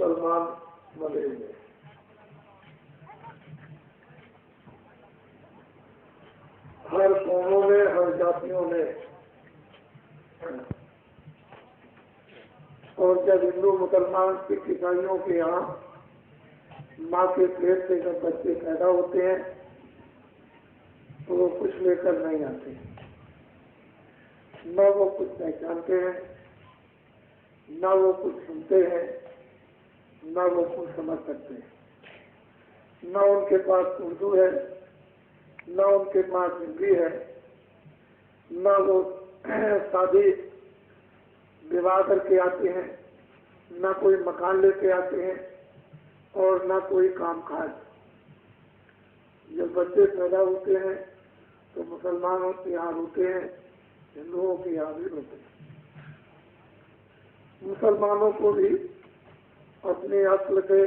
मुसलमान मरेंगे। हर कौमों में, हर जातियों में, और जब हिंदू मुसलमान सिख ईसाइयों के यहाँ माँ के पेट से जब बच्चे पैदा होते हैं तो वो कुछ लेकर नहीं आते, न वो कुछ पहचानते हैं, न वो कुछ सुनते हैं, न वो कुछ समझ सकते हैं। न उनके पास उर्दू है, न उनके पास हिंदी है, न वो शादी विवाह करके आते हैं, न कोई मकान लेके आते हैं, और न कोई काम काज। जब बच्चे पैदा होते हैं तो मुसलमानों के यहाँ रोते हैं, हिंदुओं के यहाँ भी रोते हैं। मुसलमानों को भी अपने अक्ल से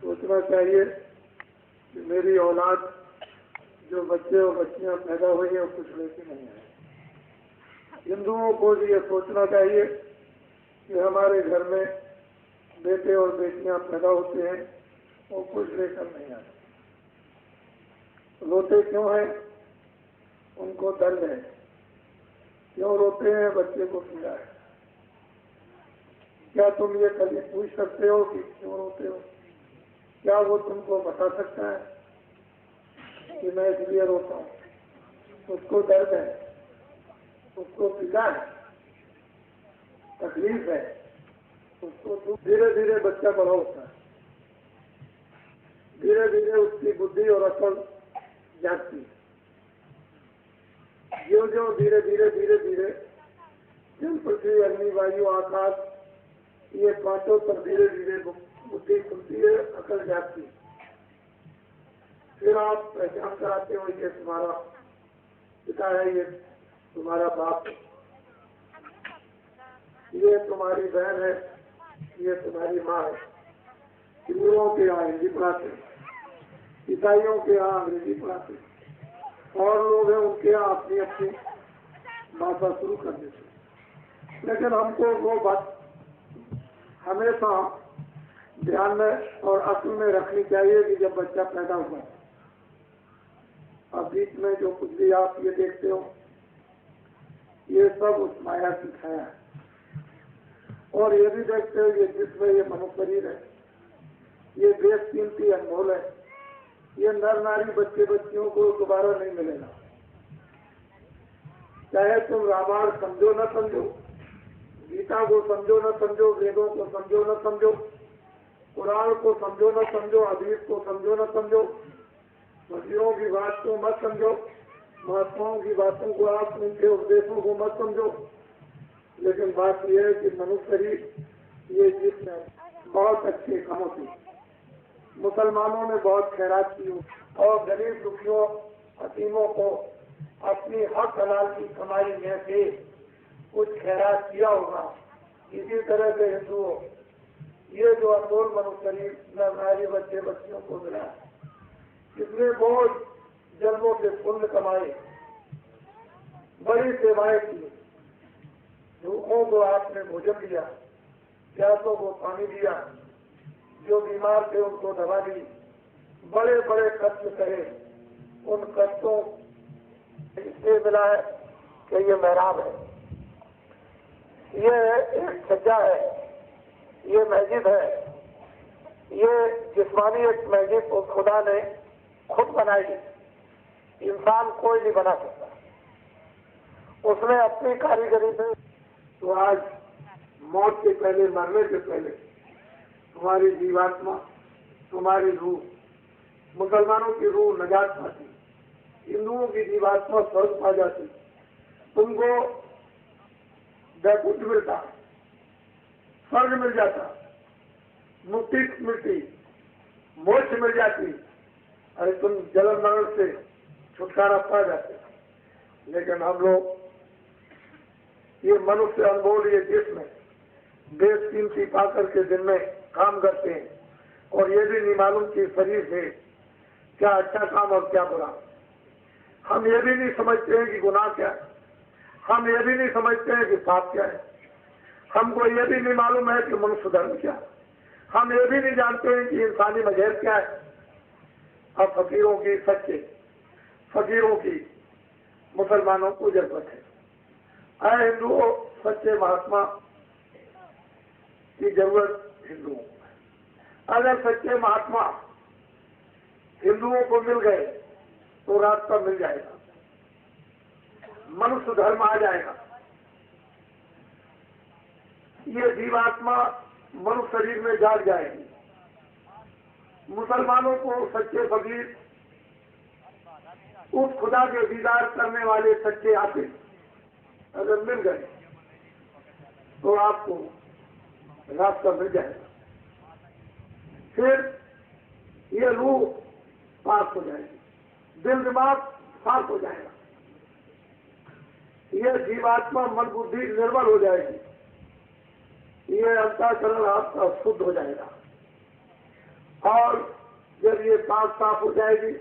सोचना चाहिए कि मेरी औलाद जो बच्चे और बच्चियां पैदा हुई है वो कुछ लेके नहीं आए। हिंदुओं को भी ये सोचना चाहिए कि हमारे घर में बेटे और बेटियां पैदा होते हैं वो कुछ लेकर नहीं आते। रोते क्यों हैं? उनको दर्द है। क्यों रोते हैं? बच्चे को पीड़ा है। क्या तुम ये कभी पूछ सकते हो कि क्यों रोते हो? क्या वो तुमको बता सकता है कि मैं इसलिए रोता हूँ? उसको दर्द है, उसको पीड़ा है, तकलीफ है, उसको धीरे धीरे बच्चा बड़ा होता है, धीरे धीरे उसकी बुद्धि और अकल जागती है। जो जो धीरे धीरे धीरे धीरे जल, पृथ्वी, अग्नि, वायु, आकाश, ये पांचों पर धीरे धीरे बुद्धि खुलती है, अकल जागती है। फिर आप पहचान कराते हो ये तुम्हारा पिता है, ये तुम्हारा बाप है, ये तुम्हारी बहन है, ये तुम्हारी माँ है। हिंदुओं के यहाँ हिंदी पढ़ाते, ईसाइयों के यहाँ अंग्रेजी पढ़ाते, और लोग हैं उनके यहाँ अपनी अपनी भाषा शुरू कर देते। लेकिन हमको वो बात हमेशा ध्यान में और अक्ल में रखनी चाहिए कि जब बच्चा पैदा हुआ, अब बीच में जो कुछ भी आप ये देखते हो ये सब उस माया की छाया है। और ये भी देखते हो ये जिसमें ये मनुष्य शरीर है, ये बेशकीमती अनमोल है। ये नर नारी बच्चे बच्चियों को दोबारा नहीं मिलेगा। चाहे तुम रामायण समझो न समझो, गीता को समझो न समझो, वेदों को समझो न समझो, कुरान को समझो न समझो, हदीस को समझो न समझो, मसीहों की बात को मत समझो, महात्माओं की बातों को आप उनके उपदेशों को मत समझो। लेकिन बात यह है कि मनुष्य शरीर ये जिसमें बहुत अच्छे कामों से मुसलमानों ने बहुत खैरात की और गरीब दुखियों हकीमों को अपनी हक हलाल की कमाई में से कुछ खैरात किया होगा। इसी तरह से हिंदुओं ये जो अनमोल मनुष्य शरीर नारी बच्चे बच्चियों को मिला, इसने बहुत जन्मों से पुण्य कमाए, बड़ी सेवाएं की। भूखों को आपने भोजन दिया, प्यासों को पानी दिया, जो बीमार थे उनको दवा दी, बड़े बड़े कष्ट सहे। उन कष्टों इससे मिला है कि ये मेहराब है, ये एक सज्जा है, ये मस्जिद है, ये जिस्मानी एक मस्जिद उस खुदा ने खुद बनाई, इंसान कोई नहीं बना सकता, उसने अपनी कारीगरी से। तो आज मौत के पहले, मरने से पहले तुम्हारी जीवात्मा, तुम्हारी रूह, मुसलमानों की रूह नजात पाती, हिंदुओं की जीवात्मा स्वर्ग पा जाती, तुमको वैकुंठ मिलता, स्वर्ग मिल जाता, मुक्ति मिलती, मोक्ष मिल जाती, अरे तुम जन्म मरण से छुटकारा पा जाते। लेकिन हम लोग ये मनुष्य अनमोल ये जिस्म बेशकीमती पाकर के दिन में काम करते हैं, और ये भी नहीं मालूम कि शरीर से क्या अच्छा काम और क्या बुरा। हम ये भी नहीं समझते हैं कि गुनाह क्या है, हम ये भी नहीं समझते हैं कि पाप क्या है, हमको ये भी नहीं मालूम है कि मनुष्य धर्म क्या है। हम ये भी नहीं जानते हैं कि इंसानी मजहब क्या है। अब फकीरों की, सच्चे फकीरों की मुसलमानों को जरूरत है। अरे हिंदुओं, सच्चे महात्मा की जरूरत हिंदुओं को है। अगर सच्चे महात्मा हिंदुओं को मिल गए तो रास्ता मिल जाएगा, मनुष्य धर्म आ जाएगा। ये जीवात्मा मनुष्य शरीर में जाग जाएगी। मुसलमानों को सच्चे फकीर, उस खुदा के दीदार करने वाले सच्चे आतिफ अगर मिल गए तो आपको रास्ता मिल जाएगा। फिर ये रूह पास हो जाएगी, दिल दिमाग साफ हो जाएगा, यह जीवात्मा मन बुद्धि निर्मल हो जाएगी, यह अंतःकरण आपका शुद्ध हो जाएगा। और जब ये पाक साफ हो जाएगी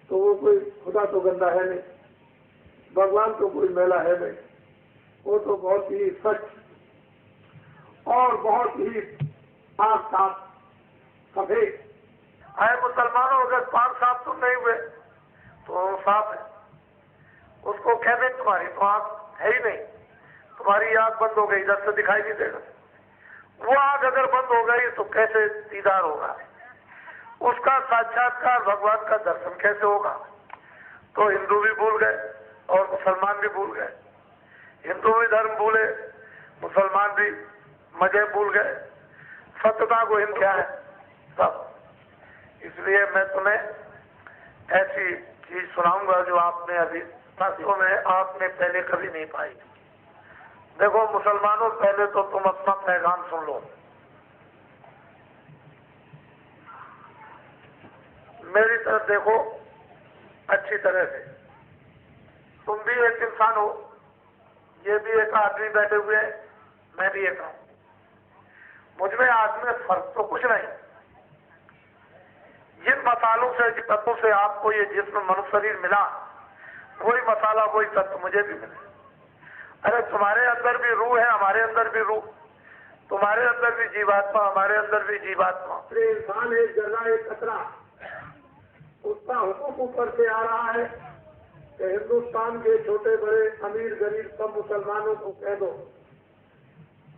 तो वो कोई खुदा तो गंदा है नहीं, भगवान तो कोई मैला है नहीं, वो तो बहुत ही सच और बहुत ही पाक साफ सफेद है। मुसलमानों अगर पाक साफ तो नहीं हुए तो साफ है, उसको कह दें तुम्हारी तो आंख है ही नहीं, तुम्हारी आंख बंद हो गई, इधर से दिखाई नहीं देगा। वो आंख अगर बंद हो गई तो कैसे दीदार होगा, उसका साक्षात्कार भगवान का दर्शन कैसे होगा। तो हिंदू भी भूल गए और मुसलमान भी भूल गए, हिंदू भी धर्म भूले, मुसलमान भी मजहब भूल गए, सत्यता को हिंद क्या है सब। इसलिए मैं तुम्हें ऐसी चीज सुनाऊंगा जो आपने अभी शास्त्रों में आपने पहले कभी नहीं पाई। देखो मुसलमानों, पहले तो तुम अपना पैगाम सुन लो। मेरी तरफ देखो अच्छी तरह से। तुम भी एक इंसान हो, ये भी एक आदमी बैठे हुए हैं, मैं भी एक हूं। मुझमें आदमी में फर्क तो कुछ नहीं। जिन मसालों से, जिन तत्वों से आपको ये जिस्म मनुष्य शरीर मिला, वही मसाला वही तत्व मुझे भी मिले। अरे तुम्हारे अंदर भी रूह है, हमारे अंदर भी रूह, तुम्हारे अंदर भी जीवात्मा, हमारे अंदर भी जीवात्मा। इंसान एक जगह एक कतरा, उसका हुक्म ऊपर से आ रहा है कि हिंदुस्तान के छोटे बड़े अमीर गरीब सब मुसलमानों को कह दो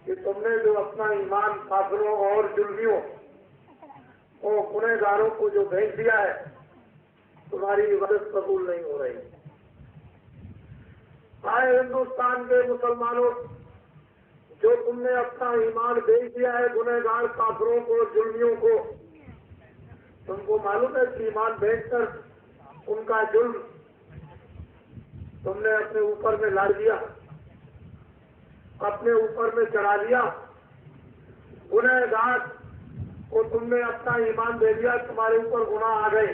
कि तुमने जो अपना ईमान काफिरों और जुल्मियों और गुनहगारों को जो भेज दिया है, तुम्हारी इबादत कबूल नहीं हो रही। आए हिंदुस्तान के मुसलमानों, जो तुमने अपना ईमान भेज दिया है गुनहगार काफिरों को, जुल्मियों को, तुमको मालूम है कि ईमान भेजकर उनका जुल्म तुमने अपने ऊपर में लाद दिया, अपने ऊपर में चढ़ा दिया। गुनहगार को तुमने अपना ईमान दे दिया, तुम्हारे ऊपर गुनाह आ गए।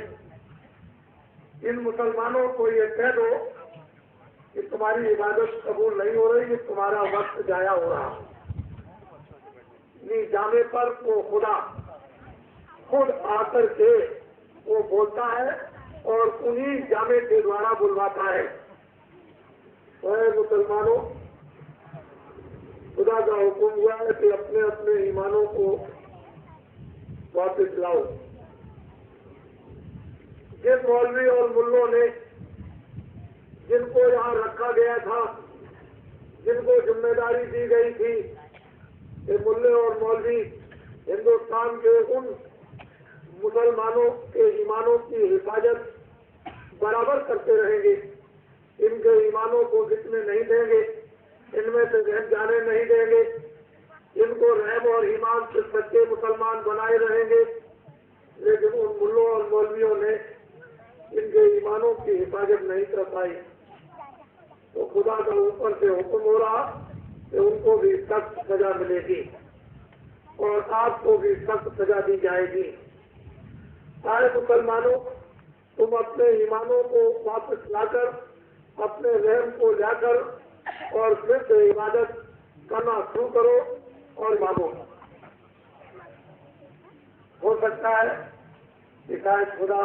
इन मुसलमानों को ये कह दो कि तुम्हारी इबादत कबूल नहीं हो रही, कि तुम्हारा वक्त जाया हो रहा। इन्हीं जामे पर वो खुदा खुद आकर के वो बोलता है और उन्हीं जामे के द्वारा बुलवाता है। तो मुसलमानों, खुदा का हुक्म हुआ है कि अपने अपने ईमानों को वापस लाओ। जिन मौलवी और मुल्लों ने, जिनको यहाँ रखा गया था, जिनको जिम्मेदारी दी गई थी कि मुल्ले और मौलवी हिंदुस्तान के उन मुसलमानों के ईमानों की हिफाजत बराबर करते रहेंगे, इनके ईमानों को बिकने नहीं देंगे, इनमें से बह जाने नहीं देंगे, इनको रहम और ईमान से सच्चे मुसलमान बनाए रहेंगे। लेकिन उन मुल्लों और मौलवियों ने इनके ईमानों की हिफाजत नहीं कर पाई। तो खुदा का ऊपर से हुक्म हो रहा कि उनको भी सख्त सजा मिलेगी और आपको भी सख्त सजा दी जाएगी। सारे मुसलमानों, तुम अपने ईमानों को वापस लाकर, अपने रहम को लाकर और फिर से इबादत करना शुरू करो और मांगो। हो सकता है कि शायद खुदा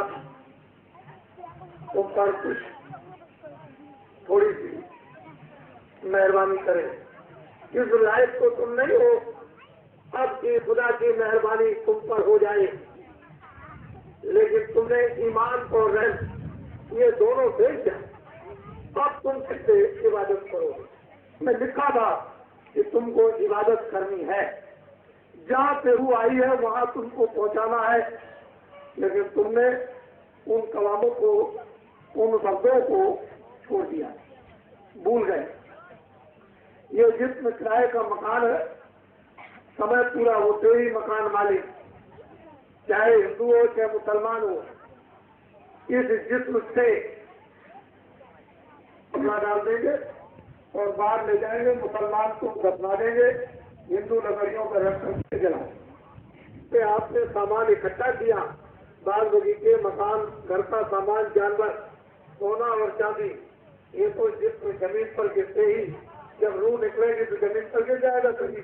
तुम पर कुछ थोड़ी सी मेहरबानी करे। इस लायक तो तुम नहीं हो अब कि खुदा की मेहरबानी था कि तुमको इबादत करनी है, जहाँ पे रूह आई है वहाँ तुमको पहुँचाना है, लेकिन तुमने उन कलामों को, उन शब्दों को छोड़ दिया, भूल गए। ये जिस्म किराए का मकान है, समय पूरा होते ही मकान मालिक, चाहे हिंदू हो चाहे मुसलमान हो, इस जिस्म से अपना डाल देंगे और बाहर ले जाएंगे, मुसलमान को दफना देंगे, हिंदू नगरियों का रख करके जलाएंगे। आपने सामान इकट्ठा किया, बाग बगीचे, मकान, घर का सामान, जानवर, सोना और चांदी, ये तो जिस्म जमीन पर गिरते ही जब रूह निकलेगी तो जमीन पर गिर जाएगा कभी।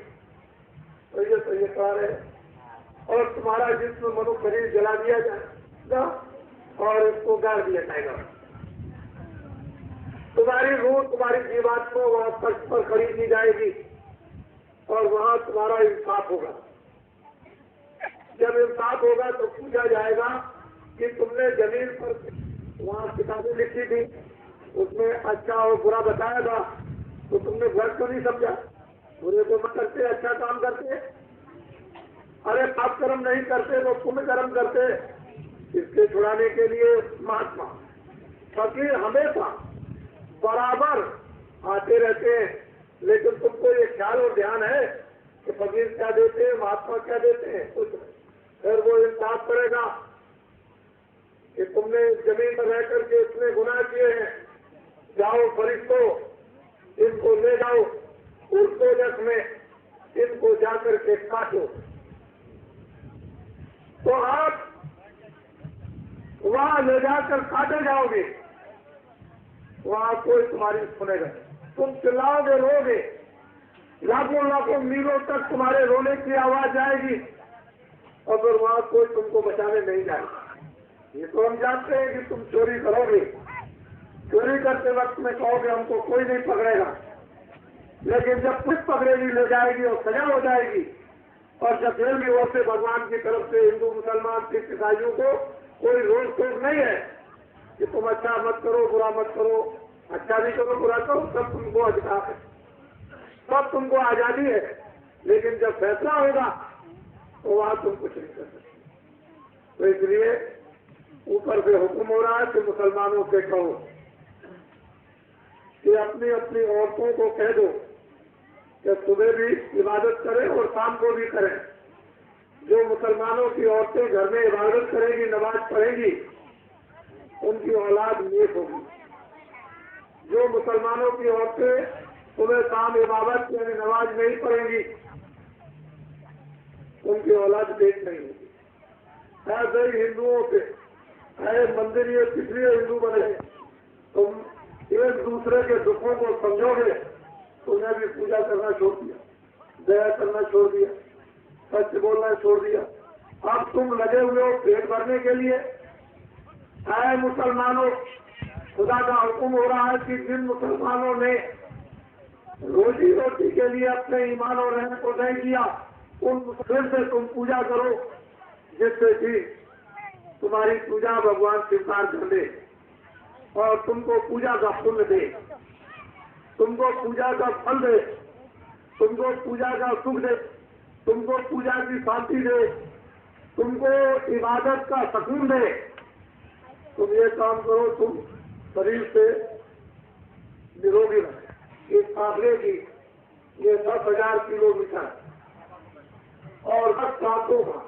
तो ये कार है, और तुम्हारा जिस्म मनु शरीर जला दिया जाएगा और इसको गाड़ दिया जाएगा। तुम्हारी रूह, तुम्हारी जीवात्मा वहां तख्त पर खड़ी की जाएगी और वहां तुम्हारा इंसाफ होगा। जब इंसाफ होगा तो पूछा जाएगा कि तुमने जमीन पर वहां किताबें लिखी थी, उसमें अच्छा और बुरा बताया था, तो तुमने गलत क्यों नहीं समझा? बुरे को मत करते, अच्छा काम करते। अरे पाप कर्म नहीं करते तो पुण्य कर्म करते। इसके छुड़ाने के लिए महात्मा फकीर हमेशा बराबर आते रहते हैं, लेकिन तुमको ये ख्याल और ध्यान है कि फकीर क्या देते हैं, महात्मा क्या देते हैं? कुछ फिर वो इंसाफ करेगा कि तुमने जमीन पर रह करके इतने गुनाह किए हैं, जाओ फरिश्तों, इनको ले जाओ उर्दोजक में, इनको जाकर के काटो। तो आप वहां ले जाकर काटे जाओगे, वहां कोई तुम्हारी सुनेगा, तुम चिल्लाओगे, रोगे, लाखों लाखों मीलों तक तुम्हारे रोने की आवाज आएगी और फिर वहां कोई तुमको बचाने नहीं जाएगा। ये तो हम जानते हैं कि तुम चोरी करोगे, चोरी करते वक्त में कहोगे हमको कोई नहीं पकड़ेगा, लेकिन जब पुलिस पकड़ेगी, ले जाएगी और सजा हो जाएगी और जब जेल की ओर से भगवान की तरफ से हिंदू, मुसलमान, सिख, ईसाइयों को कोई रोक टोक नहीं है कि तुम अच्छा मत करो, बुरा मत करो, अच्छा नहीं करो, बुरा करो, सब तुमको अधिकार है, सब तुमको आजादी है, लेकिन जब फैसला होगा तो वहां तुम कुछ नहीं कर सकते। तो इसलिए ऊपर से हुक्म हो रहा है कि मुसलमानों से कहो कि अपनी अपनी औरतों को कह दो कि सुबह भी इबादत करें और शाम को भी करें। जो मुसलमानों की औरतें घर में इबादत करेंगी, नमाज पढ़ेंगी, उनकी औलाद नेक होगी। जो मुसलमानों की औरतें सुबह शाम इबादत यानी नमाज नहीं पढ़ेंगी, उनकी औलाद नेक नहीं होगी। ऐसे ही हिंदुओं से मंदिर ये इसलिए हिंदू बने, तुम एक दूसरे के दुखों को समझोगे, तुमने भी पूजा करना छोड़ दिया, दया करना छोड़ दिया, सच बोलना छोड़ दिया। अब तुम लगे हुए हो पेट भरने के लिए। ऐ मुसलमानों, खुदा का हुक्म हो रहा है कि जिन मुसलमानों ने रोजी रोटी के लिए अपने ईमान और रहने को नहीं किया, उन फिर से तुम पूजा करो, जिससे कि तुम्हारी पूजा भगवान स्वीकार कर दे और तुमको पूजा का पुण्य दे, तुमको पूजा का फल दे, तुमको पूजा का सुख दे, तुमको पूजा की शांति दे, तुमको इबादत का सुकून दे। तुम ये काम करो, तुम शरीर से निरोगी रहे। इस काफले की ये 10,000 किलोमीटर और 10 सातों का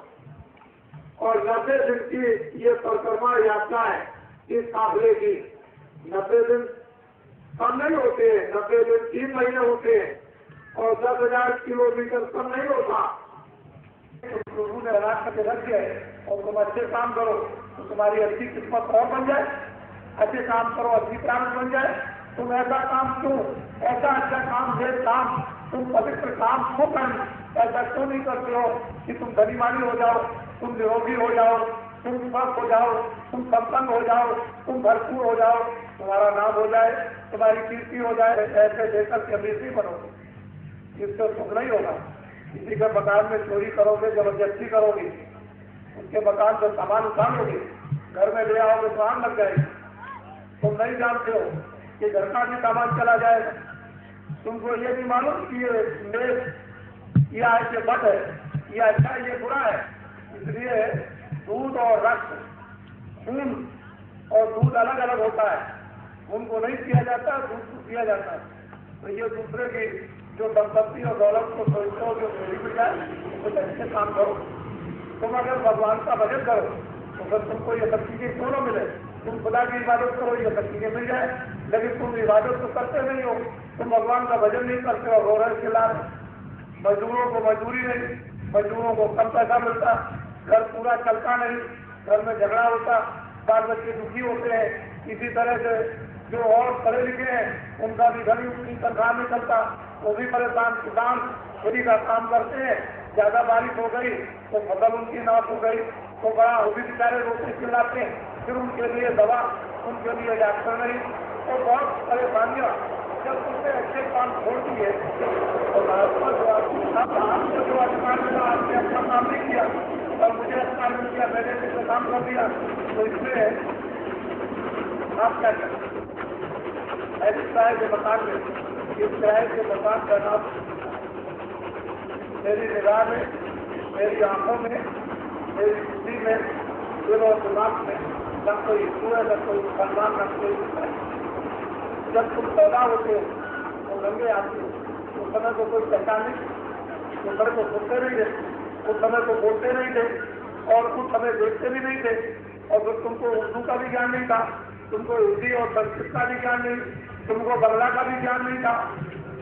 और 90 दिन की ये परिक्रमा यात्रा है। इस काफले की 90 दिन कम नहीं होते हैं, 90 दिन 3 महीने होते हैं और 10,000 किलोमीटर कम नहीं होता। प्रभु ने हरा करके रख दिया और तुम अच्छे काम करो तो तुम्हारी अच्छी किस्मत और बन जाए, अच्छे काम करो अच्छी प्राप्त बन जाए। तुम ऐसा काम क्यों, ऐसा अच्छा काम, ये काम, तुम पवित्र काम क्यों करना, ऐसा क्यों नहीं करते हो कि तुम धनीमानी हो जाओ, तुम निरोगी हो जाओ, तुम स्वस्थ हो जाओ, तुम संपन्न हो जाओ, तुम भरपूर हो जाओ, तुम्हारा नाम हो जाए, तुम्हारी कीर्ति हो जाए। ऐसे देकर के अमीर नहीं बनोगे, इससे सुख नहीं होगा। किसी के मकान में चोरी करोगे, जबरदस्ती करोगे, उसके मकान से सामान उठाओगे, घर में ले आओगे तो आग लग जाएगी। तुम नहीं जानते हो कि घर का भी सामान चला जाएगा, तुमको ये भी मालूम कि ये मेष या ये बट है, ये अच्छा है ये बुरा है। इसलिए दूध और रक्त, खून और दूध अलग अलग होता है। खून को नहीं पिया जाता, दूध को पिया जाता है। तो ये दूसरे की जो संपत्ति और दौलत को सोचते हो जो मेरी भी जाए, कुछ अच्छे काम करो। तुम अगर भगवान का भजन करो तो फिर तुमको ये सब चीजें क्यों न मिले। तुम खुदा की इबादत करो, ये सब चीजें मिल जाए, लेकिन तुम इबादत तो करते नहीं हो, तुम भगवान का भजन नहीं करते हो, रो रहे चिल्ला रहे। मजदूरों को मजदूरी नहीं, मजदूरों को कम पैसा मिलता, घर पूरा चलता नहीं, घर में झगड़ा होता, बाल बच्चे दुखी होते हैं। इसी तरह से जो और पढ़े लिखे हैं उनका भी घर उनकी तनख्वाह नहीं चलता, वो भी परेशान। किसान खेती का काम करते हैं, ज्यादा बारिश हो गई तो फसल उनकी नाश हो गई तो बड़ा वो भी बेचारे रोते चिल्लाते हैं, फिर उनके लिए दवा, उनके लिए डॉक्टर नहीं, और बहुत परेशानियां। जब तुमने अच्छे काम छोड़ दिए तो आपको जो अधिकार मिला आपने अपना काम नहीं किया और मुझे अच्छा मिल गया, मैंने इससे काम कर दिया, तो इसमें आप क्या करें। ऐसे किराए के मकान में, इस किराए के मकान का नाम मेरी निगाह में, मेरी आंखों में, मेरी बुद्धि में, दिल और दिमाग में न कोई हिंदू है, न कोई मुसलमान, न कोई ईसाई। जब तुम पैदा होते हो तो नंगे आते हो, उस समय को कोई पहचान नहीं, उस समय को सुनते नहीं थे, उस समय को बोलते नहीं थे और उस समय देखते भी नहीं थे। और फिर तुमको उर्दू का भी ज्ञान नहीं था, तुमको हिंदी और संस्कृत का भी ज्ञान नहीं, तुमको बंगला का भी ज्ञान नहीं था,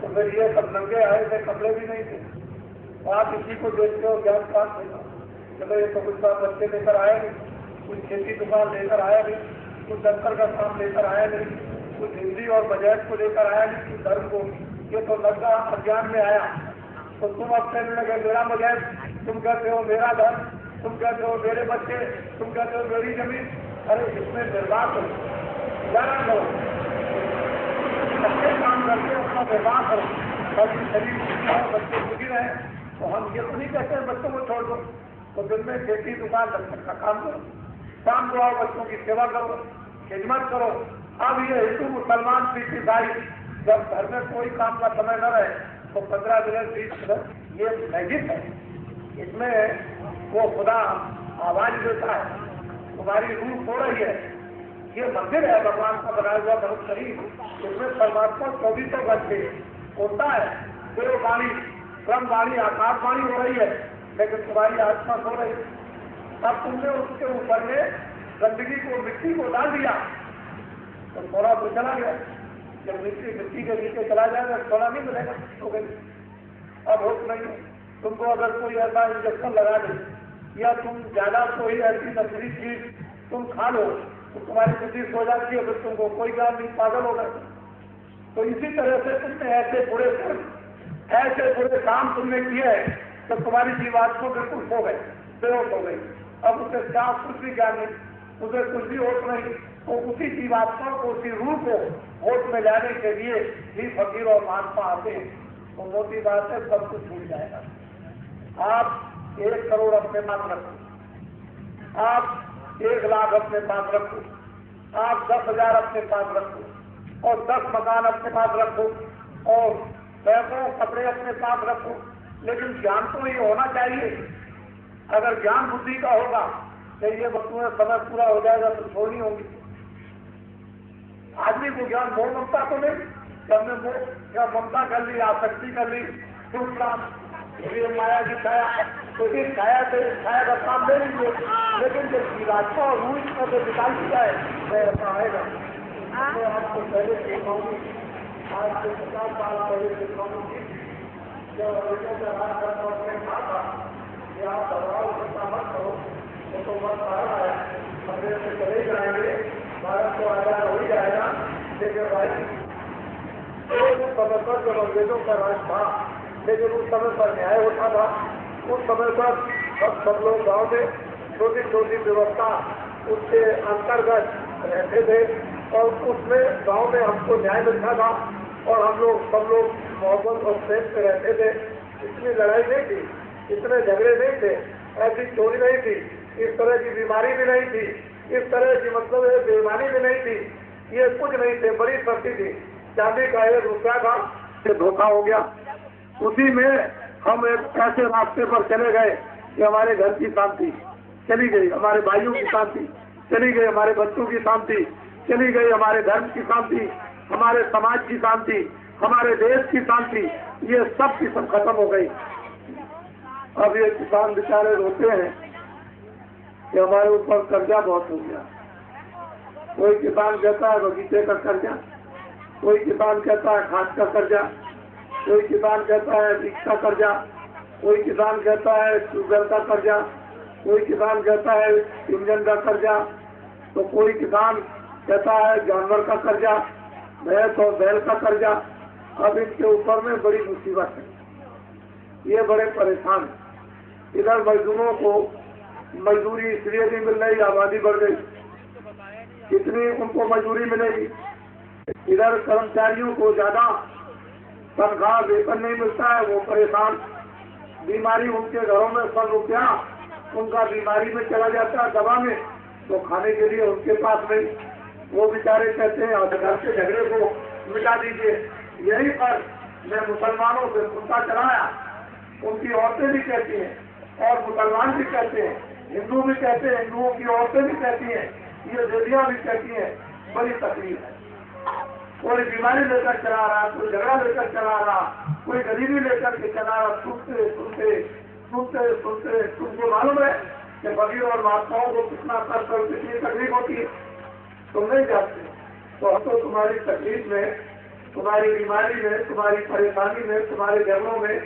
तो फिर ये सब नंगे आए थे, कपड़े भी नहीं थे। आप इसी को देखते हो ज्ञान प्राप्त होगा। चलो ये तो कुछ बात बच्चे लेकर आया नहीं, कुछ खेती दुकान लेकर आया नहीं, कुछ दफ्तर का काम लेकर आया नहीं, कुछ हिंदी और बजट को लेकर आया नहीं, कुछ धर्म को। ये तो लगा अज्ञान में आया। तो तुम अब कहने लगे मेरा बजट, तुम कहते हो मेरा धर्म, तुम कहते हो मेरे बच्चे, तुम कहते हो मेरी जमीन। अरे इसमें निर्वाह करो, ज्यादा करो, अच्छे काम करके अपना निर्वाह करो, ताकि शरीर बच्चे सुखी रहे। तो हम ये तो नहीं कहते बच्चों को छोड़ दो, तो दिन में खेती दुकान दफ्तर का काम करो, शाम को आओ बच्चों की सेवा करो, खिदमत करो। अब ये हिंदू मुसलमान सिख ईसाई जब घर में कोई काम का समय न रहे तो 15 मिनट 20 मिनट ये मैजिक है। इसमें वो खुदा आवाज देता है, तुम्हारी रूह सो रही है। ये मंदिर है भगवान का बनाया हुआ बहुत शरीर, इसमें परमात्मा 24 घंटे होता है। देववाणी, ब्रह्मवाणी, आकाशवाणी हो रही है, लेकिन तुम्हारी आत्मा सो रही है। अब तुमने उसके ऊपर में गंदगी को, मिट्टी को डाल दिया तो सोना तो चला गया। जब मिट्टी के नीचे चला जाएगा सोना नहीं मिलेगा, तो गई। अब होश नहीं है। तुमको अगर कोई ऐसा इंजेक्शन लगा दे या तुम ज्यादा कोई ऐसी नकली चीज तुम खा लो तो तुम्हारी बुद्धि सो जाती है, फिर तुमको कोई ज्ञान नहीं, पागल हो गए। तो इसी तरह से तुमने ऐसे बुरे काम तुमने किए हैं तो तुम्हारी जीवात्मा बिल्कुल सो गए, बेहोश हो गई। अब उसे क्या कुछ भी ज्ञान नहीं, उसे कुछ भी होश नहीं। तो उसी जीवात्मा को, उसी रूह को होश में लाने के लिए ही फकीर और महात्मा आते हैं। तो मोटी बात है, सब कुछ छूट जाएगा। आप 1 करोड़ अपने पास रखो, आप 1 लाख अपने पास रखो, आप 10,000 अपने पास रखो और 10 मकान अपने पास रखो और पैसों कपड़े अपने पास रखो, लेकिन ज्ञान तो ये होना चाहिए। अगर ज्ञान बुद्धि का होगा तो ये वस्तुएं समय पूरा हो जाएगा तो छोड़नी होगी। आदमी को ज्ञान मोह ममता तो नहीं, हमने मोह या ममता कर ली, आसक्ति कर ली, ये माया की छाया, तो इस छाया से छाया का काम ले लीजिए। लेकिन जब जीवात्मा और रूह इसमें से निकाल दी जाए तो ऐसा आएगा। मैं आपको पहले सिखाऊंगी, आज से 50 साल पहले सिखाऊंगी, जब कहा था कि आप दबाव इकट्ठा मत करो तो मत बाहर आया, अंग्रेज से चले जाएंगे, भारत को आजाद हो ही जाएगा। लेकिन भाई उस समय पर जब अंग्रेजों का राज था, लेकिन उस समय पर न्याय होता था। उस समय पर सब लोग गांव में छोटी छोटी व्यवस्था उसके अंतर्गत रहते थे और उसमें गांव में हमको न्याय मिलता था और हम लोग सब लोग मोहब्बत और प्रेम से रहते थे। इतनी लड़ाई नहीं थी, इतने झगड़े नहीं थे, ऐसी चोरी नहीं थी, इस तरह की बीमारी भी नहीं थी, इस तरह की मतलब बेईमानी भी नहीं थी, ये कुछ नहीं थे। बड़ी सस्ती थी, चांदी का 1 रुपया था, से धोखा हो गया। उसी में हम एक ऐसे रास्ते पर चले गए कि हमारे घर की शांति चली गई, हमारे भाइयों की शांति चली गई, हमारे बच्चों की शांति चली गई, हमारे धर्म की शांति, हमारे समाज की शांति, हमारे देश की शांति, ये सब की सब खत्म हो गई। अब ये किसान बेचारे रोते हैं कि हमारे ऊपर कर्जा बहुत हो गया। कोई किसान कहता है बगीचे का कर्जा, कोई किसान कहता है खाद का कर्जा, कोई किसान कहता है बीज का कर्जा, कोई किसान कहता है ट्यूबवेल का कर्जा, कोई किसान कहता है इंजन का कर्जा, तो कोई किसान कहता है जानवर का कर्जा, भैंस और बैल का कर्जा। अब इनके ऊपर में बड़ी मुसीबत है, ये बड़े परेशान हैं। इधर मजदूरों को मजदूरी इसलिए नहीं मिल रही, आबादी बढ़ गई, कितनी उनको मजदूरी मिलेगी। इधर कर्मचारियों को ज्यादा तनख्वाह वेतन नहीं मिलता है, वो परेशान। बीमारी उनके घरों में 100 रुपया उनका बीमारी में चला जाता है दवा में, तो खाने के लिए उनके पास नहीं। वो बेचारे कहते हैं घर के झगड़े को मिटा दीजिए। यही पर मैं मुसलमानों से सुनता चलाया, उनकी औरतें भी कहती हैं और मुसलमान भी कहते हैं, हिंदू भी कहते हैं, हिंदुओं की औरतें भी कहती हैं, ये देवियां भी कहती हैं, बड़ी तकलीफ है। कोई बीमारी लेकर चला रहा, कोई झगड़ा लेकर चला रहा, कोई गरीबी लेकर के चला रहा। सुनते सुनते सुनते सुनते तुमको मालूम है कि फकीर और महात्माओं को कितना कर कितनी तकलीफ होती है, तुम नहीं जानते। तो हम तो तुम्हारी तकलीफ में, तुम्हारी बीमारी में, तुम्हारी परेशानी में, तुम्हारे झगड़ों में,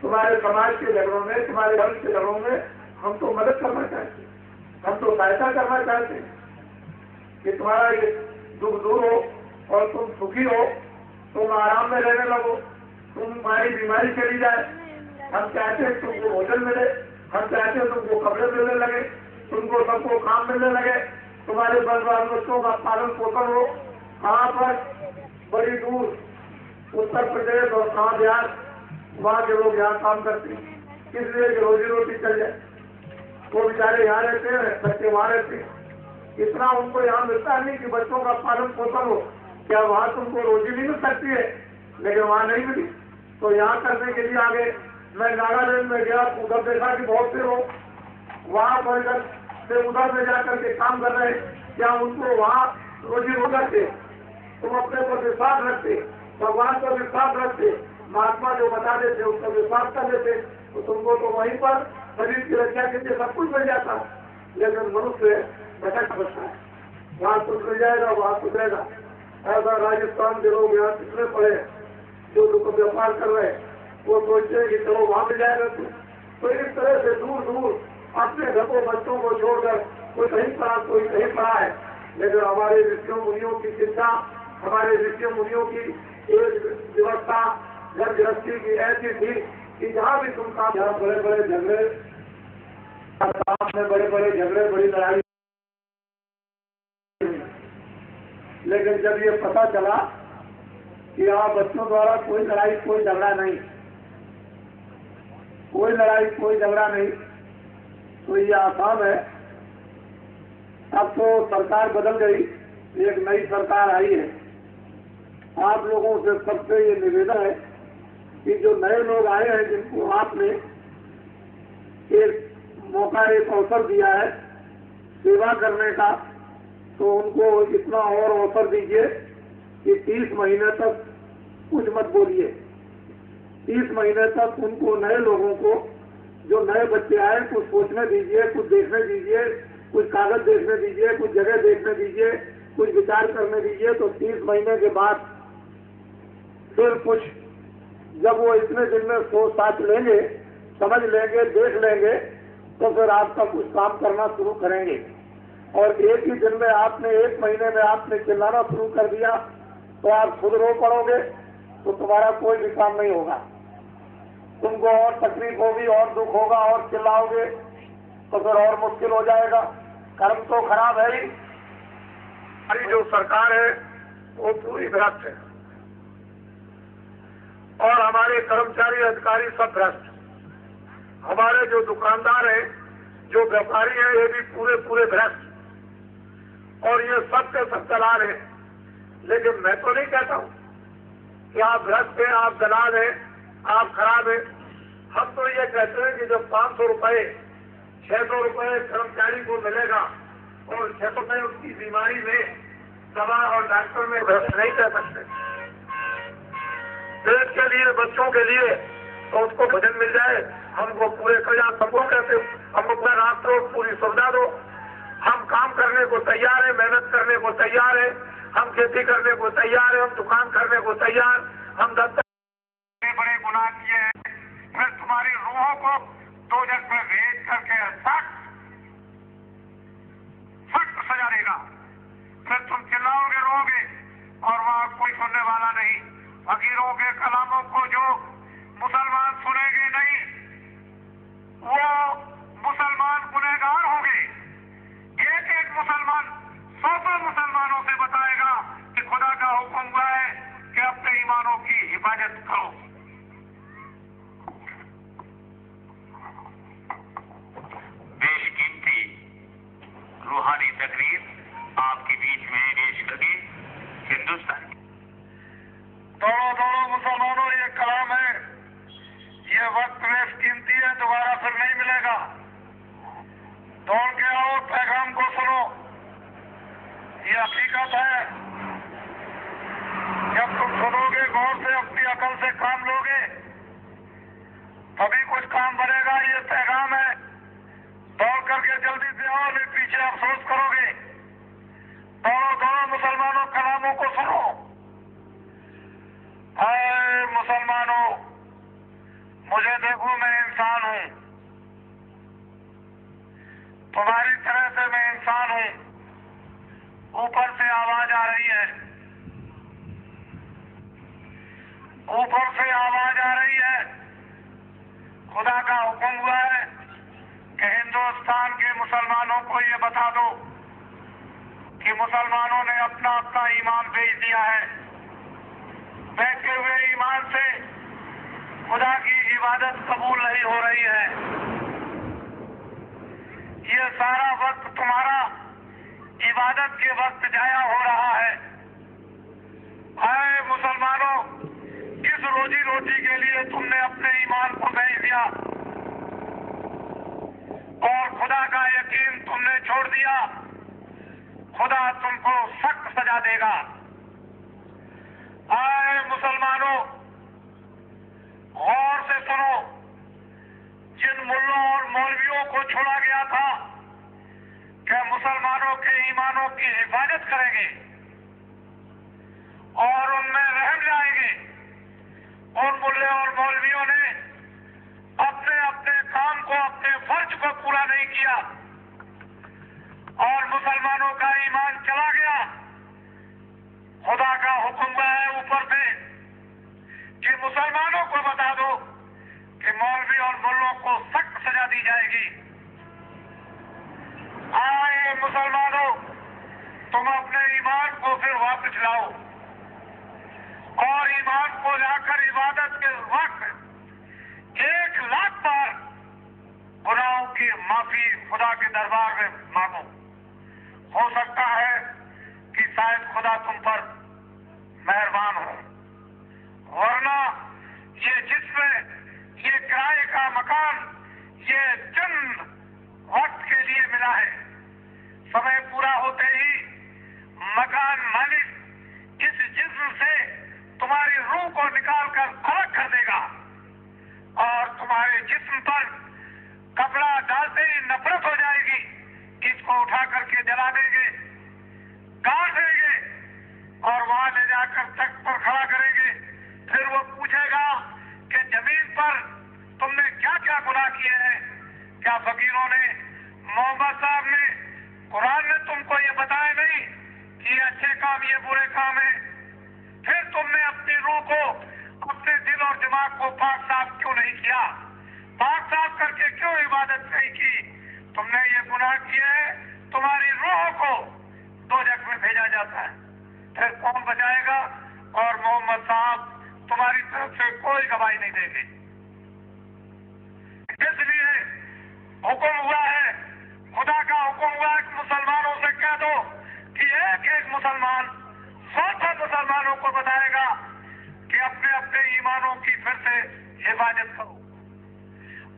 तुम्हारे समाज के झगड़ों में, तुम्हारे धर्म के झगड़ों में हम तो मदद करना चाहते हैं, हम तो सहायता करना चाहते हैं कि तुम्हारा ये दुख दूर हो और तुम सुखी हो, तुम आराम में रहने लगो, तुम्हारी बीमारी चली जाए। हम चाहते हैं तुमको भोजन मिले, हम चाहते हैं तुमको कपड़े मिलने लगे, तुमको सबको काम मिलने लगे, तुम्हारे बाल बच्चों का पालन पोषण हो। कहाँ पर बड़ी दूर उत्तर प्रदेश और कहाँ बिहार, वहाँ के लोग यहाँ काम करते हैं, इसलिए रोजी रोटी चल जाए। वो बेचारे यहाँ रहते हैं, बच्चे वहाँ रहते हैं, इतना उनको यहाँ मिलता नहीं कि बच्चों का पालन पोषण हो। क्या वहाँ तुमको रोजी नहीं मिल सकती है, लेकिन वहाँ नहीं मिली, तो यहाँ करने के लिए आगे। मैं नागालैंड में गया, उधर देखा कि बहुत से लोग वहाँ पर से उधर में जाकर के काम कर रहे हैं। क्या उनको वहाँ रोजी रोजगार थे? तुम अपने पर विश्वास रखते, भगवान पर विश्वास रखते, महात्मा जो बता देते उस पर विश्वास कर लेते, तो तुमको तो वहीं पर शरीर की रक्षा के लिए सब कुछ मिल जाता। लेकिन मनुष्य भटक बसता है, वहाँ कुछ मिल जाएगा, वहाँ कुछ रहेगा। ऐसा राजस्थान के लोग यहाँ कितने पड़े जो लोग व्यापार कर रहे हैं, वो सोचते हैं कि चलो वहाँ मिल जाएगा। तो इस तरह से दूर दूर अपने घर को, बच्चों को छोड़कर कोई कहीं पढ़ा, कोई कहीं पढ़ा है। लेकिन हमारे ऋषियों मुनियों की चिंता, हमारे ऋषियों मुनियों की एक व्यवस्था घर गृहस्थी की ऐसी थी कि जहाँ भी तुम काम, यहाँ बड़े बड़े झगड़े, में बड़े बड़े झगड़े, बड़ी लड़ाई। लेकिन जब ये पता चला कि यहाँ बच्चों द्वारा कोई लड़ाई, कोई झगड़ा नहीं, कोई लड़ाई, कोई झगड़ा नहीं, तो ये आसान है। अब तो सरकार बदल गई, एक नई सरकार आई है। आप लोगों से सबसे ये निवेदन है कि जो नए लोग आए हैं, जिनको आपने एक मौका, एक अवसर दिया है सेवा करने का, तो उनको इतना और अवसर दीजिए कि 30 महीने तक कुछ मत बोलिए। 30 महीने तक उनको, नए लोगों को, जो नए बच्चे आए, कुछ सोचने दीजिए, कुछ देखने दीजिए, कुछ कागज देखने दीजिए, कुछ जगह देखने दीजिए, कुछ विचार करने दीजिए। तो 30 महीने के बाद फिर कुछ, जब वो इतने दिन में सोच साच लेंगे, समझ लेंगे, देख लेंगे, तो फिर आपका कुछ काम करना शुरू करेंगे। और एक ही दिन में आपने, 1 महीने में आपने चिल्लाना शुरू कर दिया तो आप खुद रो पड़ोगे, तो तुम्हारा कोई भी काम नहीं होगा। तुमको और तकलीफ होगी, और दुख होगा, और चिल्लाओगे तो फिर और मुश्किल हो जाएगा। कर्म तो खराब है ही। हमारी जो सरकार है वो पूरी भ्रष्ट है, और हमारे कर्मचारी अधिकारी सब भ्रष्ट। हमारे जो दुकानदार हैं, जो व्यापारी हैं, ये भी पूरे पूरे भ्रष्ट, और ये सब के सब दलाल हैं। लेकिन मैं तो नहीं कहता हूँ, कि आप भ्रष्ट हैं, आप दलाल हैं, आप खराब हैं। हम तो ये कहते हैं कि जब 500 रुपए 600 रुपए कर्मचारी को मिलेगा और 600 रुपए उसकी बीमारी में दवा और डॉक्टर में भ्रष्ट नहीं कर सकते। देश के लिए, बच्चों के लिए तो उसको भोजन मिल जाए, हमको पूरे कल्याण सबको कहते हो, हमको पूरा राष्ट्र पूरी सुविधा दो। हम काम करने को तैयार है, मेहनत करने को तैयार है, हम खेती करने को तैयार है, हम दुकान करने को तैयार, हम दफ्तर बड़े गुनाह किए हैं, फिर तुम्हारी रूहों को दो जग में भेज करके सख्त सजा देगा। फिर तुम चिल्लाओगे, रोगे और वहां कोई सुनने वाला नहीं। फकीरों के कलामों को जो मुसलमान सुनेंगे नहीं, वो मुसलमान गुनहगार होंगे। एक एक मुसलमान 100 मुसलमानों से बताएगा कि खुदा का हुक्म हुआ है कि अपने ईमानों की हिफाजत करो। बेशकीमती रूहानी तकरीर आपके बीच में पेश करके हिंदुस्तान दोनों मुसलमानों, ये कलाम है, ये वक्त बेशकीमती है, दोबारा फिर नहीं मिलेगा। दौड़ के आओ, पैगाम को सुनो, ये हकीकत है। जब तुम सुनोगे, गौर से अपनी अकल से काम लोगे, तभी कुछ काम बनेगा। ये पैगाम है, दौड़ करके जल्दी से आओ, नहीं पीछे अफसोस करोगे। दोनों मुसलमानों, कलामों को सुनो। हाय मुसलमानों, मुझे देखो, मैं इंसान हूं, तुम्हारी तरह से मैं इंसान हूं। ऊपर से आवाज आ रही है, ऊपर से आवाज आ रही है। खुदा का हुक्म हुआ है कि हिंदुस्तान के मुसलमानों को ये बता दो कि मुसलमानों ने अपना अपना ईमान बेच दिया है। बेचे हुए ईमान से खुदा की इबादत कबूल नहीं हो रही है। ये सारा वक्त तुम्हारा इबादत के वक्त जाया हो रहा है। आए मुसलमानों, किस रोजी रोटी के लिए तुमने अपने ईमान को बेच दिया और खुदा का यकीन तुमने छोड़ दिया। खुदा तुमको सख्त सजा देगा। आए मुसलमानों, गौर से सुनो। जिन मुल्लों और मौलवियों को छोड़ा गया था, क्या मुसलमानों के ईमानों की हिफाजत करेंगे और उनमें रहम लाएंगे? उन मुल्ले और मौलवियों ने अपने अपने काम को, अपने फर्ज को पूरा नहीं किया और मुसलमानों का ईमान चला गया। खुदा का हुक्म है ऊपर से कि मुसलमानों को बता दो कि मौलवी और मुल्लों को सख्त सजा दी जाएगी। आए मुसलमानों, तुम अपने ईमान को फिर वापस लाओ और ईमान को लाकर इबादत के वक्त 1 लाख बार गुनाहों की माफी खुदा के दरबार में मांगो। हो सकता है कि शायद खुदा तुम पर मेहरबान हो, वरना ये जिसमें ये किराए का मकान ये चंद वक्त के लिए मिला है, समय पूरा होते ही मकान मालिक इस जिस्म से तुम्हारी रूह को निकालकर अलग कर देगा और तुम्हारे जिस्म पर कपड़ा डालते ही नफरत हो जाएगी। इसको उठा करके जला देंगे, काट देंगे और वहां ले जाकर तख्त पर खड़ा करेंगे। फिर वो पूछेगा कि जमीन पर तुमने क्या क्या गुनाह किए हैं। क्या फकीरों ने, मोहम्मद साहब ने, कुरान ने तुमको ये बताया नहीं कि ये अच्छे काम, ये बुरे काम है? फिर तुमने अपनी रूह को, अपने दिल और दिमाग को पाक साफ क्यों नहीं किया? पाक साफ करके क्यों इबादत नहीं की? तुमने ये गुनाह किए हैं, तुम्हारी रूह को 2 जग में भेजा जाता है। फिर कौन बचाएगा? और मोहम्मद साहब तुम्हारी तरफ से कोई गवाही नहीं देंगे। इसलिए हुक्म हुआ है, खुदा का हुक्म हुआ है कि मुसलमानों से कह दो कि एक एक मुसलमान 100 मुसलमानों को बताएगा कि मुसलमानों की फिर से हिफाजत करो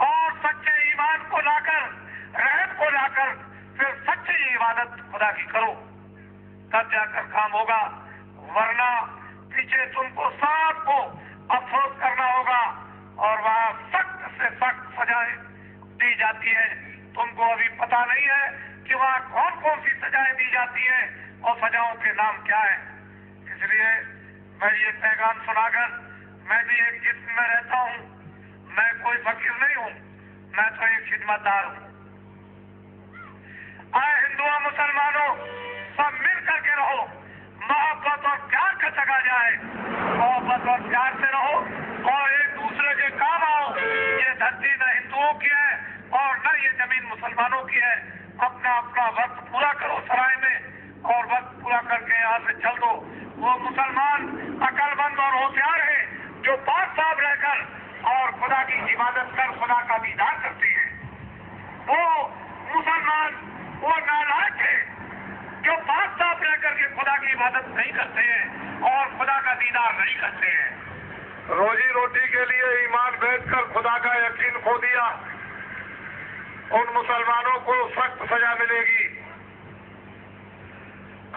और सच्चे ईमान को लाकर, रहम को लाकर फिर सच्ची इबादत खुदा की करो, तब जाकर काम होगा। वरना पीछे तुमको सबको अफसोस करना होगा और वहां सख्त से सख्त सजाएं दी जाती है। तुमको अभी पता नहीं है कि वहां कौन कौन सी सजाएं दी जाती है और सजाओं के नाम क्या है। इसलिए मैं ये पैगाम सुनाकर, मैं भी एक जिस्म में रहता हूँ, मैं कोई फकीर नहीं हूँ, मैं तो एक खिदमतदार हूँ। आए हिंदुओं मुसलमानों सब मिल करके रहो, मोहब्बत और प्यार का जगा जाए, मोहब्बत और प्यार से रहो और एक दूसरे के काम आओ। ये धरती न हिंदुओं की है और न ये जमीन मुसलमानों की है। अपना अपना वक्त पूरा करो सराय में और वक्त पूरा करके यहाँ से चल दो। वो मुसलमान अकलमंद और होशियार है जो पाक साफ रहकर और खुदा की इबादत कर खुदा का दीदार करते हैं। वो मुसलमान वो नालायक है जो पाक साफ रह करके खुदा की इबादत नहीं करते हैं और खुदा का दीदार नहीं करते हैं। रोजी रोटी के लिए ईमान बेचकर खुदा का यकीन खो दिया, उन मुसलमानों को सख्त सजा मिलेगी।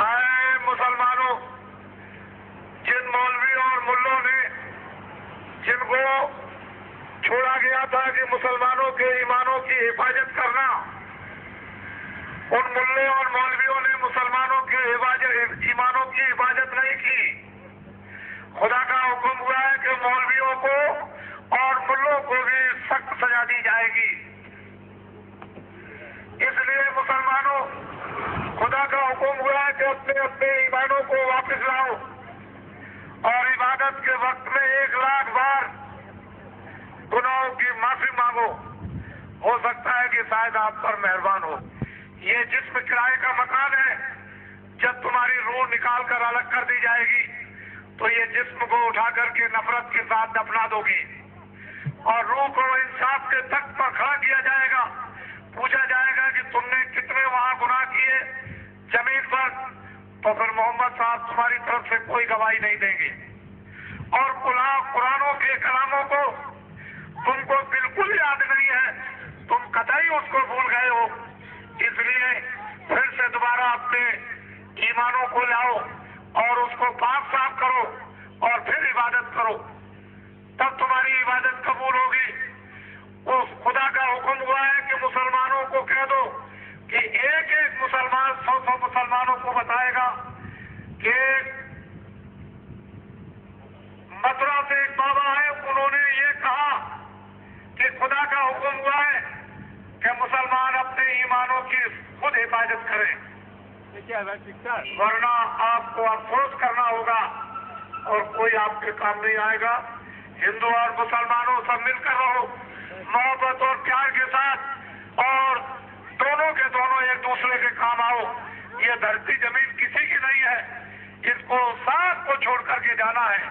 आए मुसलमानों, जिन मौलवी और मुल्लों ने, जिनको छोड़ा गया था कि मुसलमानों के ईमानों की हिफाजत करना, उन मुल्ले और मौलवियों ने मुसलमानों के ईमानों की हिफाजत नहीं की। खुदा का हुक्म हुआ है कि मौलवियों को और मुल्लों को भी सख्त सजा दी जाएगी। इसलिए मुसलमानों, खुदा का हुक्म हुआ है कि अपने अपने ईमानों को वापस लाओ और इबादत के वक्त में 1,00,000 बार गुनाहों की माफी मांगो। हो सकता है कि शायद आप पर मेहरबान हो। ये जिस्म किराए का मकान है, जब तुम्हारी रूह निकाल कर अलग कर दी जाएगी तो ये जिस्म को उठा करके नफरत के साथ दफना दोगी और रूह को इंसाफ के तख्त पर खड़ा किया जाएगा। पूछा जाएगा कि तुमने कितने वहां गुनाह किए जमीन पर, तो फिर मोहम्मद साहब तुम्हारी तरफ से कोई गवाही नहीं देंगे और कुरानों के कलामों को तुमको बिल्कुल याद नहीं है, तुम कतई उसको भूल गए हो। इसलिए फिर से दोबारा अपने ईमानों को लाओ और उसको पाक साफ करो और फिर इबादत करो, तब तुम्हारी इबादत कबूल होगी। उस खुदा का हुक्म हुआ है कि मुसलमानों को कह दो कि एक एक मुसलमान 100 मुसलमानों को बताएगा कि मथुरा से एक बाबा है, उन्होंने ये कहा कि खुदा का हुक्म हुआ है कि मुसलमान अपने ईमानों की खुद हिफाजत करें, वरना आपको अफसोस करना होगा और कोई आपके काम नहीं आएगा। हिंदू और मुसलमानों सब मिलकर रहो मोहब्बत और प्यार के साथ और दोनों के दोनों एक दूसरे के काम आओ। ये धरती जमीन किसी की नहीं है, इसको सबको छोड़ करके जाना है।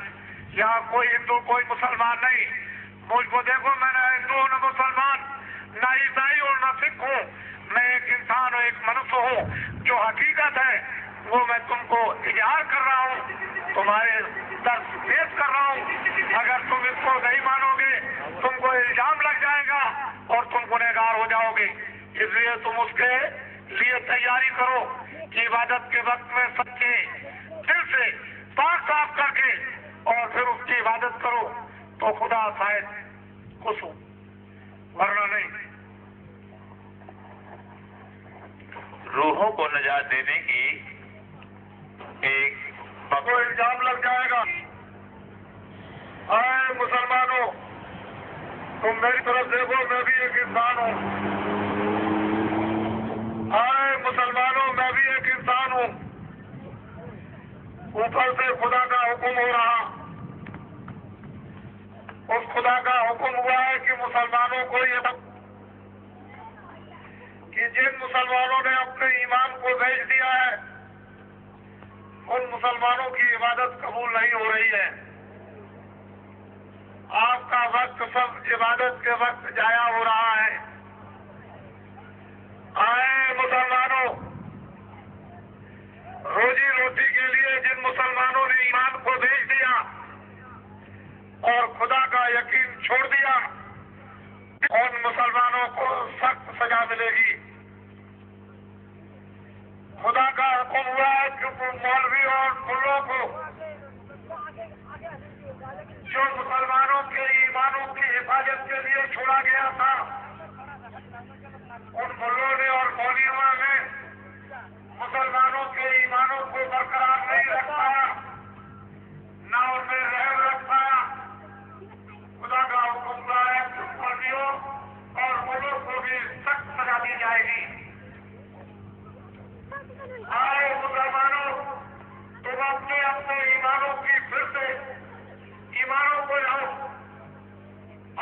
यहाँ कोई हिंदू कोई मुसलमान नहीं। मुझको देखो, मैं न हिंदू न मुसलमान, न ईसाई और न सिख हूँ। मैं एक इंसान हूँ, एक मनुष्य हूँ। जो हकीकत है वो मैं तुमको इजहार कर रहा हूँ, तुम्हारे दर्द पेश कर रहा हूँ। अगर तुम इसको नहीं मानोगे तुमको इल्जाम लग जाएगा और तुम गुनहगार हो जाओगे। इसलिए तुम उसके लिए तैयारी करो कि इबादत के वक्त में सच्चे दिल से पाक साफ करके और फिर उसकी इबादत करो, तो खुदा शायद खुश हो, वरना नहीं। रूहों को निजात देने की एक तो इल्जाम लग जाएगा। आए मुसलमानों, तुम मेरी तरफ देखो, मैं भी एक इंसान हूँ। आए मुसलमानों, मैं भी एक इंसान हूँ। ऊपर से खुदा का हुक्म हो रहा, उस खुदा का हुक्म हुआ है कि मुसलमानों को ये कि जिन मुसलमानों ने अपने ईमान को बेच दिया है उन मुसलमानों की इबादत कबूल नहीं हो रही है। आपका वक्त सब इबादत के वक्त जाया हो रहा है। आए मुसलमानों, रोजी रोटी के लिए जिन मुसलमानों ने ईमान को बेच दिया और खुदा को, मौलवी और मुल्लों को, जो मुसलमानों के ईमानों की हिफाजत के लिए छोड़ा गया था, उन मुल्लों ने और मौलवियों ने मुसलमानों के ईमानों को बरकरार नहीं रख पाया, न उनमें रहम रख पाया। खुदा का हुक्म हुआ है कि मौलवियों और मुल्लों को भी सख्त सजा दी जाएगी। आए मुसलमानों, तुम अपने अपने ईमानों की फिर से ईमानों को लाओ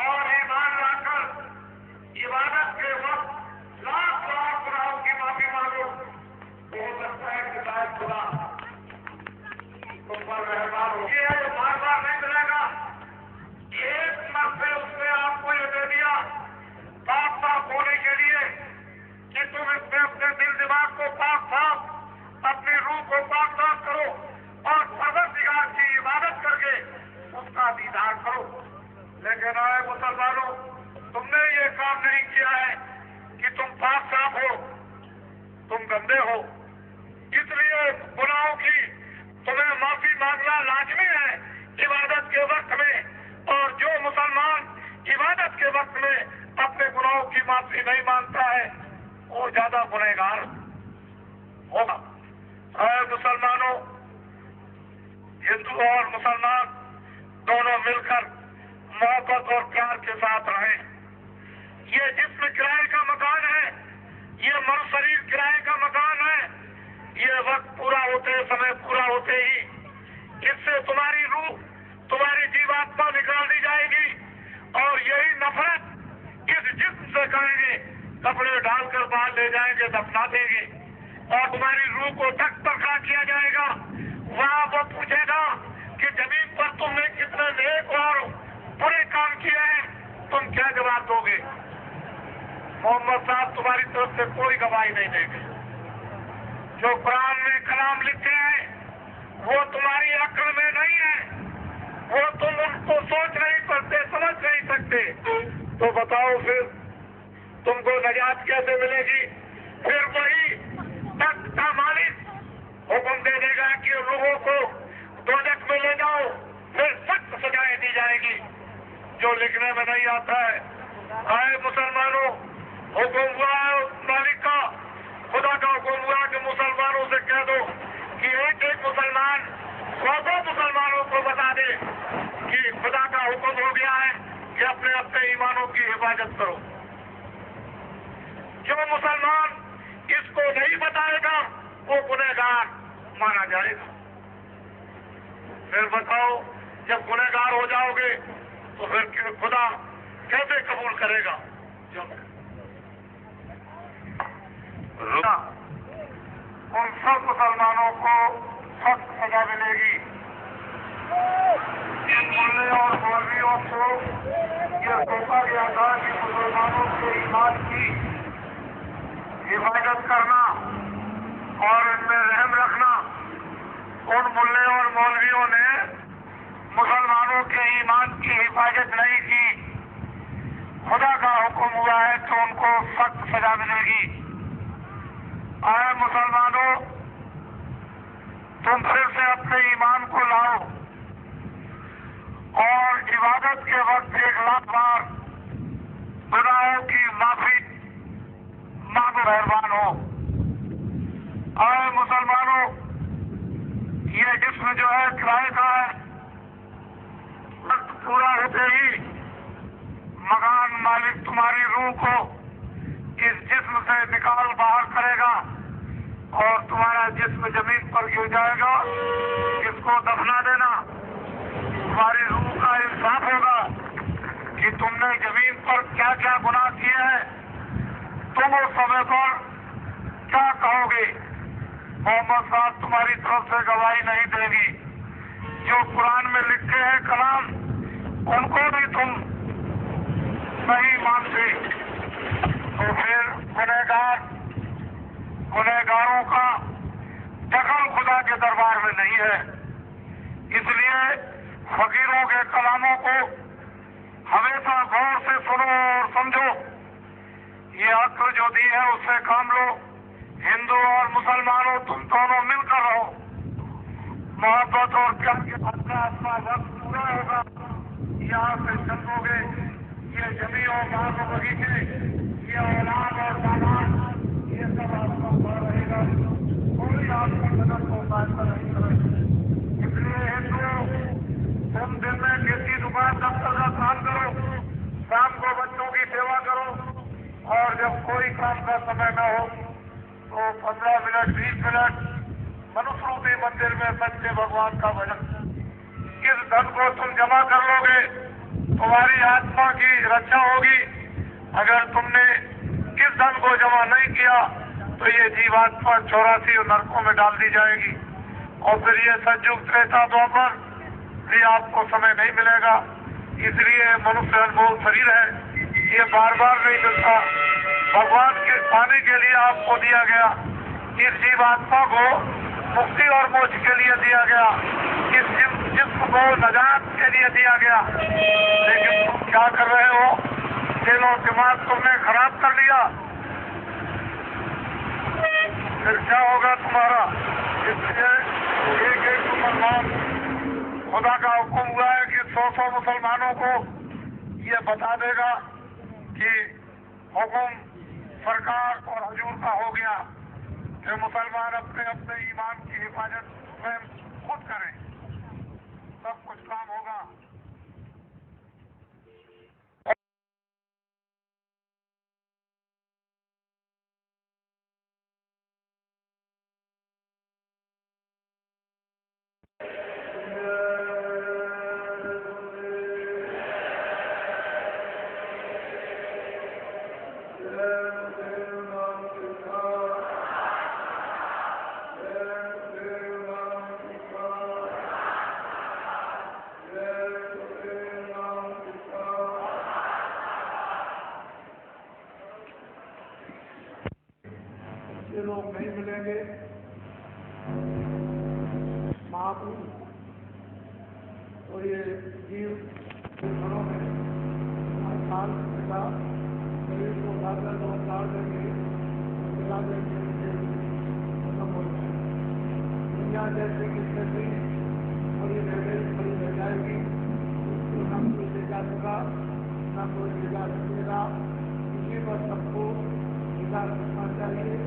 और ईमान लाकर इबादत के वक्त लाख लाख गुनाहों की माफी मांगो। हो सकता है कि शायद खुदा तुम पर मेहरबान हो। ये है बार बार नहीं मिलेगा। एक मरते उसने आपको ये दे दिया पाक साफ होने के लिए कि तुम इसमें अपने दिल दिमाग को पाक साफ, अपनी रूह को पाक साफ करो और परवरदिगार की इबादत करके उसका दीदार करो। लेकिन आए मुसलमानों, तुमने ये काम नहीं किया है कि तुम पाक साफ हो, तुम गंदे हो। इसलिए गुनाहों की तुम्हें माफी मांगना लाजमी है इबादत के वक्त में। और जो मुसलमान इबादत के वक्त में अपने गुनाहों की माफी नहीं मांगता है, वो ज्यादा गुनहगार होगा। मुसलमानों, हिंदू और मुसलमान दोनों मिलकर मोहब्बत और प्यार के साथ रहें। ये जिस्म किराए का मकान है, ये मर्द शरीर किराए का मकान है। ये वक्त पूरा होते, समय पूरा होते ही इससे तुम्हारी रूह, तुम्हारी जीवात्मा निकाल दी जाएगी और यही नफरत इस जिस्म से करेंगे, कपड़े डालकर बाहर ले जाएंगे, दफना देंगे और तुम्हारी रूह को तख्त पर खड़ा किया जाएगा। वहां वो पूछेगा कि जमीन पर तुमने कितने नेक और बुरे काम किए हैं, तुम क्या जवाब दोगे? मोहम्मद साहब तुम्हारी तरफ से कोई गवाही नहीं देंगे। जो कुरान में कलाम लिखे हैं वो तुम्हारी अक्ल में नहीं है, वो तुम उनको सोच नहीं सकते, समझ नहीं सकते। तो बताओ फिर तुमको नजात कैसे मिलेगी? फिर वही तख्त का मालिक हुक्म दे देगा कि लोगों को दोजख में ले जाओ, फिर सख्त सजाएं दी जाएगी। जो लिखने में नहीं आता है। आए मुसलमानों, हुक्म हुआ है मालिक का, खुदा का हुक्म हुआ कि मुसलमानों से कह दो कि एक एक मुसलमान 100 मुसलमानों को बता दे कि खुदा का हुक्म हो गया है कि अपने अपने ईमानों की हिफाजत करो। जो मुसलमान इसको नहीं बताएगा वो गुनहगार माना जाएगा। फिर बताओ, जब गुनहगार हो जाओगे तो फिर खुदा कैसे कबूल करेगा? उन सब मुसलमानों को सख्त सजा मिलेगी। इन मुल्ले और मौलवियों को यह सोचा गया था कि मुसलमानों के ईमान की हिफाजत करना और इनमें रहम रखना। उन मुल्ले और मौलवियों ने मुसलमानों के ईमान की हिफाजत नहीं की। खुदा का हुक्म हुआ है तो उनको सख्त सजा मिलेगी। आए मुसलमानों, तुम फिर से अपने ईमान को लाओ और इबादत के वक्त 1 लाख बार गुनाहों की माफी मांगो, मेहरबान हो। आए मुसलमानों, ये जिस्म जो है किराए का है। वक्त पूरा होते ही मकान मालिक तुम्हारी रूह को इस जिस्म से निकाल बाहर करेगा और तुम्हारा जिस्म जमीन पर गिर जाएगा। इसको दफना देना। तुम्हारी रूह का इंसाफ होगा कि तुमने जमीन पर क्या क्या गुनाह किए हैं। तुम उस समय पर क्या कहोगे? मोहम्मद साहब तुम्हारी तरफ से गवाही नहीं देगी। जो कुरान में लिखे हैं कलाम, उनको भी तुम नहीं मानते, तो फिर गुनहगारों का दखल खुदा के दरबार में नहीं है। इसलिए फकीरों के कलामों को हमेशा गौर से सुनो और समझो। ये अक्ल जो दी है उससे काम लो। हिंदू और मुसलमानों, तुम दोनों मिलकर रहो। मोहब्बत और प्यार के अपना अपना वक्त पूरा होगा, यहाँ से चलोगे, ये जमी और बाग और बगीचे, ये औलाद और सामान, ये सब आपका बड़ा रहेगा, कोई आपकी मदद को फायदा नहीं करेगा। इसलिए हिंदुओं, तुम दिन में किसी दुकान दफ्तर का काम करो, शाम को बच्चों की सेवा करो, और जब कोई काम का समय न हो तो 15 मिनट 20 मिनट मनुस्मृति मंदिर में सच्चे भगवान का भजन। इस धन को तुम जमा कर लोगे, तुम्हारी आत्मा की रक्षा होगी। अगर तुमने इस धन को जमा नहीं किया तो ये जीवात्मा 84 नरकों में डाल दी जाएगी, और फिर ये सतयुग त्रेता द्वापर भी आपको समय नहीं मिलेगा। इसलिए मनुष्य अनमोल शरीर है, ये बार बार नहीं मिलता, भगवान के पाने के लिए आपको दिया गया। इस जीवात्मा को मुक्ति और मोक्ष के लिए दिया गया, इस जिस्म को नजात के लिए दिया गया। लेकिन तुम क्या कर रहे हो? दिल और दिमाग तुमने खराब कर लिया, फिर क्या होगा तुम्हारा? इसलिए एक एक मुसलमान, खुदा का हुक्म हुआ है कि 100 मुसलमानों को ये बता देगा कि हुक्म सरकार और हुजूर का हो गया कि मुसलमान अपने अपने ईमान की हिफाजत स्वयं खुद करें, सब कुछ काम होगा। लोग नहीं मिलेंगे, महापुरुष और ये जीव घरों में साल का शरीर को उठाकर लोग डाल देंगे, मिला देंगे, खत्म हो जाए। दुनिया जैसे कि स्थिति बड़ी रह जाएगी, उसको न कोई ले जा सका, न कोई ले जा सकेगा। इसी पर सबको विचार रखना चाहिए।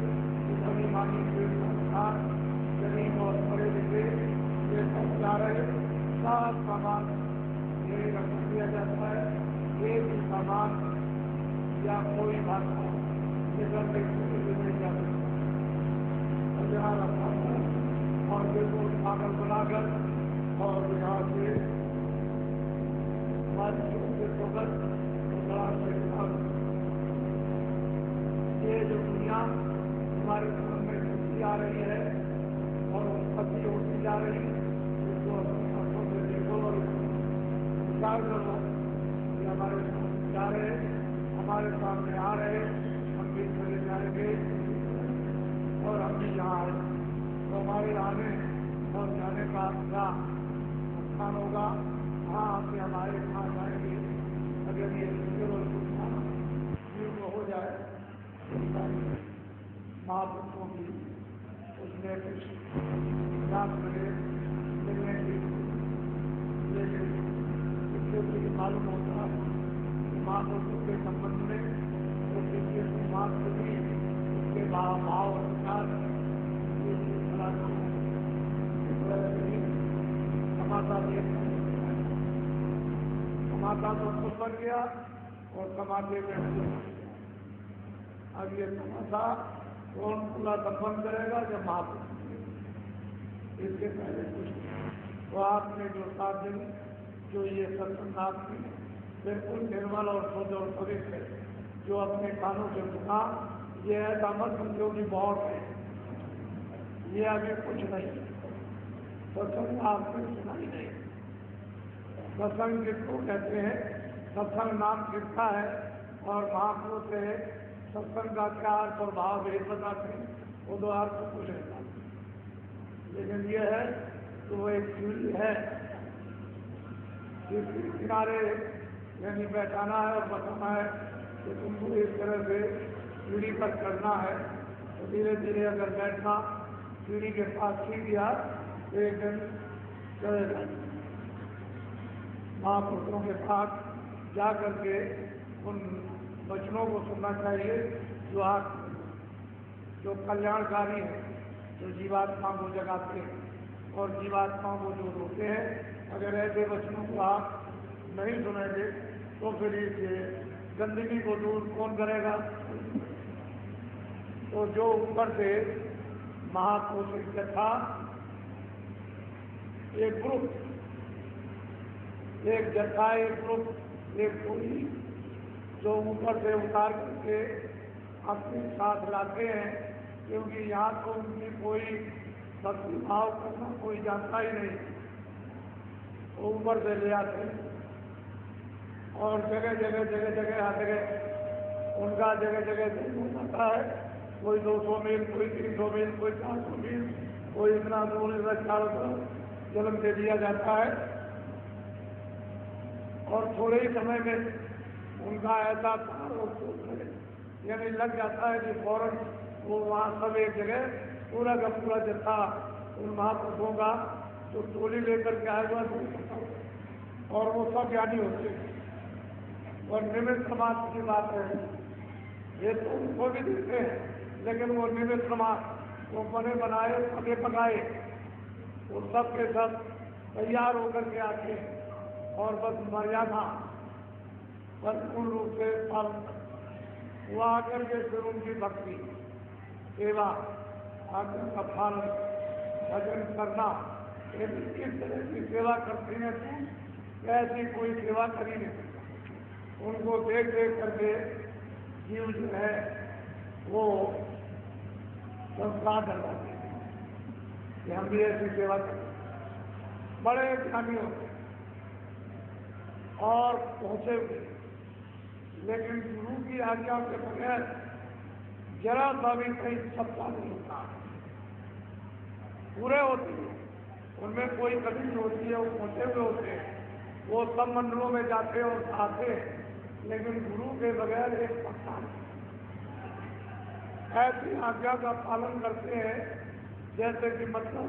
सभी मानी संस्थान, गरीब और बड़े लिखे, ये सब जा रहे, सब सामान ये रख दिया जाता है। एक भी सामान या कोई भाषा निकल नहीं जा सकता, यहाँ रखा है और बिल्कुल पागल बनाकर और यहाँ से होकर ये जो दुनिया हमारे जीवन में घटती आ रही है और उत्पत्ति होती जा रही है, इसको अपनी आंखों से देखो और विचार करो कि हमारे जा रहे, हमारे सामने आ रहे, हम भी चले जाएंगे और हम भी यहाँ आए तो हमारे आने और जाने का क्या स्थान होगा, वहाँ आके हमारे कहाँ जाएंगे। अगर ये जीव हो जाए महापुरुषों की, उसमें कुछ रात मिले मिलने की, लेकिन इससे कुछ मालूम होता कि महापुरुषों के संबंध में तो किसी समाज से भी उसके भाव और विचार समाता तो खुद बन गया और समाते में अब ये समाता कौन पूरा दफन करेगा जब महापुरुष, इसके पहले कुछ तो आपने जो 7 दिन जो ये सत्संग आपकी बिल्कुल निर्मल और शुद्ध और पवित्र है, जो अपने कानों से सुना, ये ऐसा मत समझो कि बहुत है, ये अभी कुछ नहीं। सत्संग आपने सुना ही नहीं। सत्संग किसको कहते हैं? सत्संग नाम किसका है और महापुरुष से सत्संग का क्या अर्थ और भाव भेद बताते हैं, वो दो अर्थ कुछ नहीं। लेकिन ये है कि वो एक सीढ़ी है, जिसके किनारे यानी बैठाना है और बताना है कि तुमको इस तरह से सीढ़ी पर चढ़ना है। तो धीरे धीरे अगर बैठना सीढ़ी के पास सीख दिया तो एक दिन चले जाते। महापुरुषों के पास जा करके उन वचनों को सुनना चाहिए जो कल्याणकारी है, जो जीवात्मा को जगाते हैं और जीवात्मा को जो रोकते हैं। अगर ऐसे वचनों को आप नहीं सुनेंगे तो फिर ये गंदगी को दूर कौन करेगा? तो जो ऊपर से महापुरुष कथा एक ग्रुप, एक जत्था, एक ग्रुप, एक टोली जो ऊपर से उतार करके अपने साथ लाते हैं, क्योंकि यहाँ तो उनकी कोई भक्ति भाव करना कोई जानता ही नहीं, वो ऊपर से ले आते हैं और जगह जगह हर जगह उनका जगह जगह होता है। कोई 200 मील, कोई 300 मील, कोई 400 मील, कोई इतना दूर चारों तरफ जन्म दे दिया जाता है और थोड़े ही समय में उनका ऐसा यानी लग जाता है कि फौरन वो वहाँ सब एक जगह पूरा का पूरा जत्था उन महापुरुषों का जो टोली लेकर के आएगा और वो सब ज्ञानी होते हैं। और निमित्त मात्र की बात है, ये तो उनको भी देते हैं, लेकिन वो निमित्त मात्र, वो बने बनाए पके पकाए, वो सब के सब तैयार होकर के आते हैं और बस मर्यादा परिपूर्ण रूप से पालन वो आकर के फिर उनकी भक्ति, सेवा, आज्ञा का पालन, भजन करना, किस तरह की सेवा करते हैं तो ऐसी कोई सेवा करी नहीं। उनको देख देख करके जीव जो है वो संस्कार डलवाते हैं कि हम भी ऐसी सेवा करें। बड़े ज्ञानी होते और पहुंचे हुए, लेकिन गुरु की आज्ञा के बगैर जरा सा भी कहीं सत्ता नहीं होता। पूरे होते हैं, उनमें कोई कमी नहीं होती है, वो पहुंचे हुए होते हैं, वो सब मंडलों में जाते और आते हैं, लेकिन गुरु के बगैर एक पत्ता नहीं। ऐसी आज्ञा का पालन करते हैं जैसे कि मतलब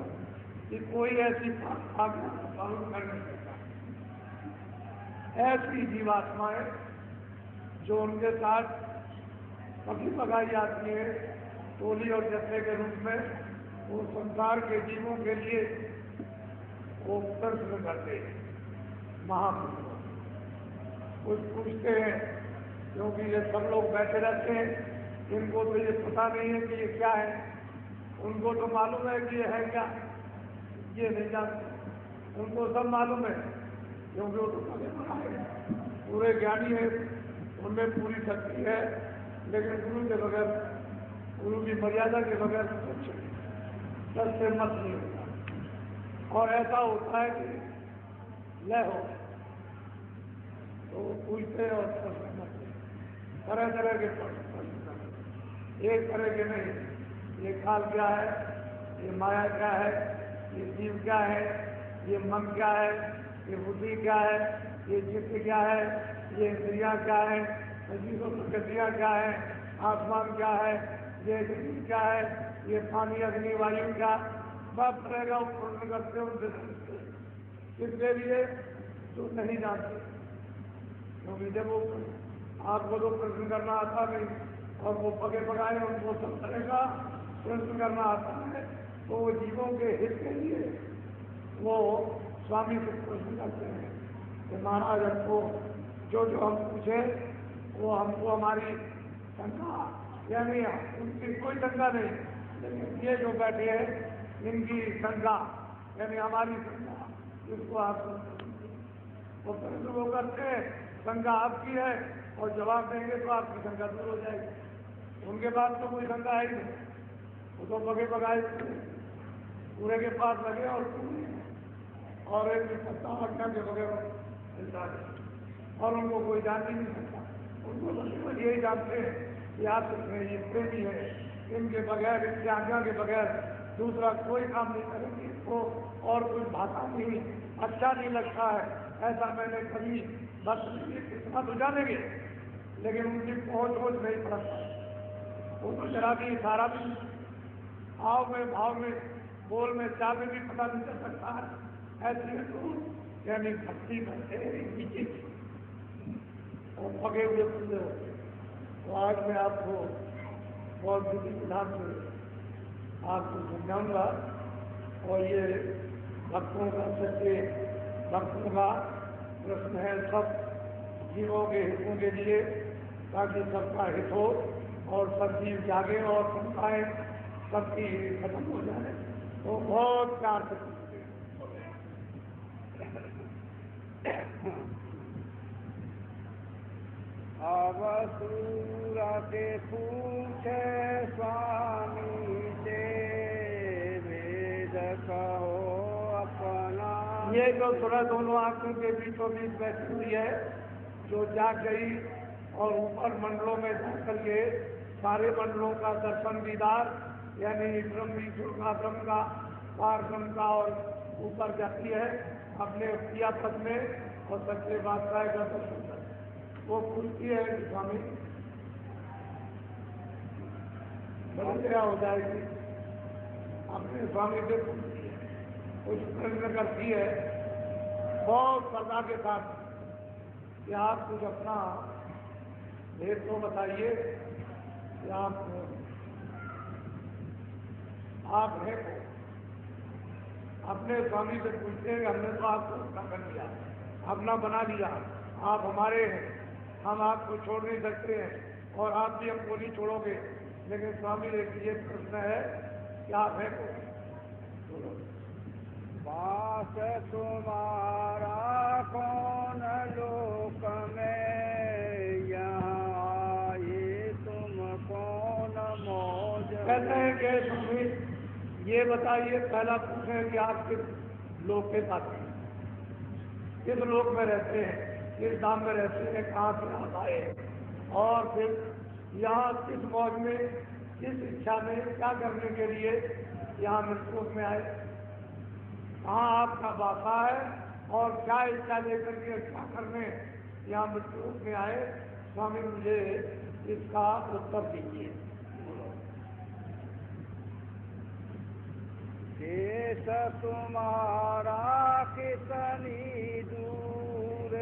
कि कोई ऐसी आज्ञा का पालन कर नहीं सकता। ऐसी जीवात्माएं जो उनके साथ पकी पकाई जाती है टोली और जत्थे के रूप में, वो संसार के जीवों के लिए वो दर्शन करते हैं। महापुरुष कुछ पूछते हैं, क्योंकि ये सब लोग बैठे रहते हैं, इनको तो ये पता नहीं है कि ये क्या है। उनको तो मालूम है कि ये है क्या, ये नहीं जानते। उनको सब मालूम है, क्योंकि वो तो पूरे ज्ञानी है, उनमें पूरी शक्ति है, लेकिन गुरु के बगैर, गुरु की मर्यादा के बगैर सच से मत नहीं होता। और ऐसा होता है कि लय हो तो पूछते और तरह तरह के प्रश्न, एक तरह के नहीं, ये काल क्या है, ये माया क्या है, ये जीव क्या है, ये मन क्या है, ये बुद्धि क्या है, ये चित्त क्या है, ये इंद्रियाँ क्या है, जीवों की गतियाँ क्या है, आसमान क्या है, ये जमीन क्या है, ये पानी अग्नि वायु क्या, सब तरह का प्रश्न करते उनसे इसके लिए जो नहीं जानते। क्योंकि जब वो आपको तो प्रश्न करना आता नहीं और वो पके पकाए उनको सब तरह का प्रश्न करना आता है, तो वो जीवों के हित के लिए वो स्वामी से प्रश्न करते हैं कि महाराज हमको जो हम पूछे वो हमको हमारी शंका, यानी उनकी कोई शंका नहीं, लेकिन ये जो बैठे हैं इनकी शंका, यानी हमारी शंका, इसको आप वो प्रश्न वो करते हैं, शंका आपकी है और जवाब देंगे तो आपकी शंका दूर हो जाएगी। उनके पास तो कोई शंका है ही नहीं, वो तो पके पकाए पूरे के पास लगे और एक सत्ता आज्ञा के बगैर मिलता है और उनको कोई जान ही नहीं सकता। उनको तो यही जानते हैं कि आप ये प्रेमी है, इनके बगैर, इनकी आज्ञा के बगैर दूसरा कोई काम नहीं करेंगे, इसको और कुछ भाषा नहीं, अच्छा नहीं लगता है, ऐसा मैंने कभी बस इतना तो जानेंगे, लेकिन उनकी पहुँच नहीं पड़ता। वो तो जरा भी इशारा भी भाव में बोल में चाल में भी पता नहीं चल सकता है ऐसे लोग यानी भक्ति करते हैं नीचे और पगे हुए खुले होते। तो आज मैं आपको बहुत विधि विधान से आपको समझाऊंगा और ये भक्तों का सच्चे भक्तों का प्रश्न है सब जीवों के हितों के लिए, ताकि सबका हित हो और सब जीव जागे और संस्थाएं सबकी खत्म हो जाए। तो बहुत प्यार से अब सूरा के पूछे स्वामी से वेद कहो अपना। ये जो सुरह दोनों आंखों के बीचों बीच बैठी हुई है, जो जाग गई और ऊपर मंडलों में जाकर के सारे मंडलों का दर्शन दीदार यानी ब्रह्म ईश्वर का, ब्रह्म का, पार ब्रह्म का और ऊपर जाती है अपने क्रिया पद में और सच्चे बादशाह का दर्शन करती है। वो खुलती है स्वामी बंदया हो जाएगी, अपने स्वामी से खुलती है, कुछ प्रश्न करती है बहुत श्रद्धा के साथ कि आप कुछ अपना भेद तो बताइए कि आप है अपने स्वामी से पूछते हैं, हमने तो आपको अपना कर लिया, अपना बना लिया, आप हमारे हैं, हम आपको छोड़ नहीं सकते हैं और आप भी हमको नहीं छोड़ोगे। लेकिन स्वामी एक ये प्रश्न है कि आप है बोलो पास तुम्हारा कौन लोक में, यहाँ आए तुम कौन मौज। कहते हैं कि स्वामी ये बताइए, पहला पूछें कि आप किस लोक के साथ हैं, किस लोक में रहते हैं, किस धाम में रहते हैं, कहाँ से आप आए, और फिर यहाँ किस मौज में, किस इच्छा में, क्या करने के लिए यहाँ मृत्यु में आए, कहाँ आपका वासा है और क्या इच्छा लेकर के क्या करने यहाँ मृत्यु में आए। स्वामी मुझे इसका उत्तर दीजिए। देश तुम्हारा कितनी दूर,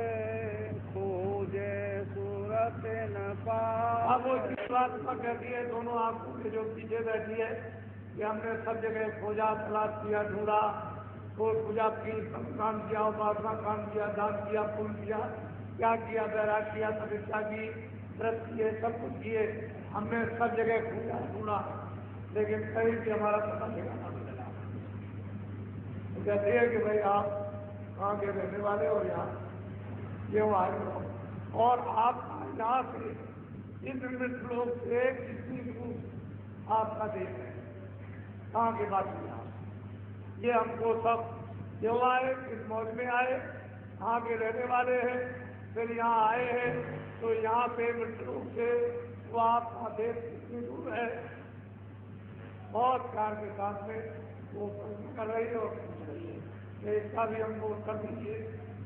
खोजे सूरत न पा। अब वो इस बात पर कहती है दोनों आंखों के जो पीछे बैठी है कि हमने सब जगह खोजा, तलाश किया, ढूंढा, तो पूजा की, काम किया, उपासना काम किया, दान किया, पुण्य किया, क्या किया, बैराग किया, तपस्या की, व्रत किए, सब कुछ किए, हमने सब जगह खोजा ढूंढा, लेकिन कहीं भी हमारा पता ठिकाना नहीं लगा। तो कहते हैं कि भाई आप कहाँ के रहने वाले और यहाँ क्यों आए हो, और आप यहाँ से इस लोग से कितनी दूर आपका देश है, कहाँ के बात नहीं आप, ये हमको सब क्यों आए, किस मौज में आए, कहाँ के रहने वाले हैं, फिर यहाँ आए हैं तो यहाँ पे मृत्यु से तो आपका देश कितनी दूर है। बहुत प्यार के साथ में वो प्रश्न कर रही है और पूछ रही है कि इसका भी हमको उत्तर दीजिए।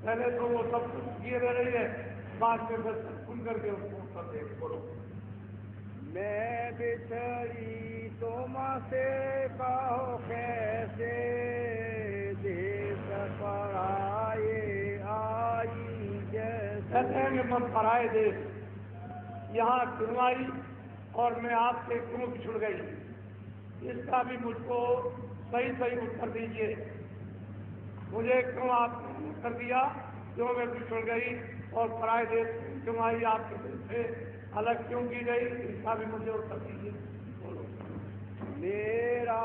पहले तो वो सब कुछ किए रह रही है, बाद में बस सुन करके उसको उत्तर दे। बोलो मैं बिछड़ी तुमसे कहो कैसे, देश पराए आई जैसे। कहते हैं कि मन पराए देश यहाँ क्यों आई और मैं आपसे क्यों बिछुड़ गई, इसका भी मुझको सही सही उत्तर दीजिए। मुझे क्यों आपने कर दिया, क्यों मैं बिछुड़ गई और पराए देश क्यों आई, आपके देश से अलग क्यों की गई, इसका भी मुझे उत्तर दीजिए। बोलो मेरा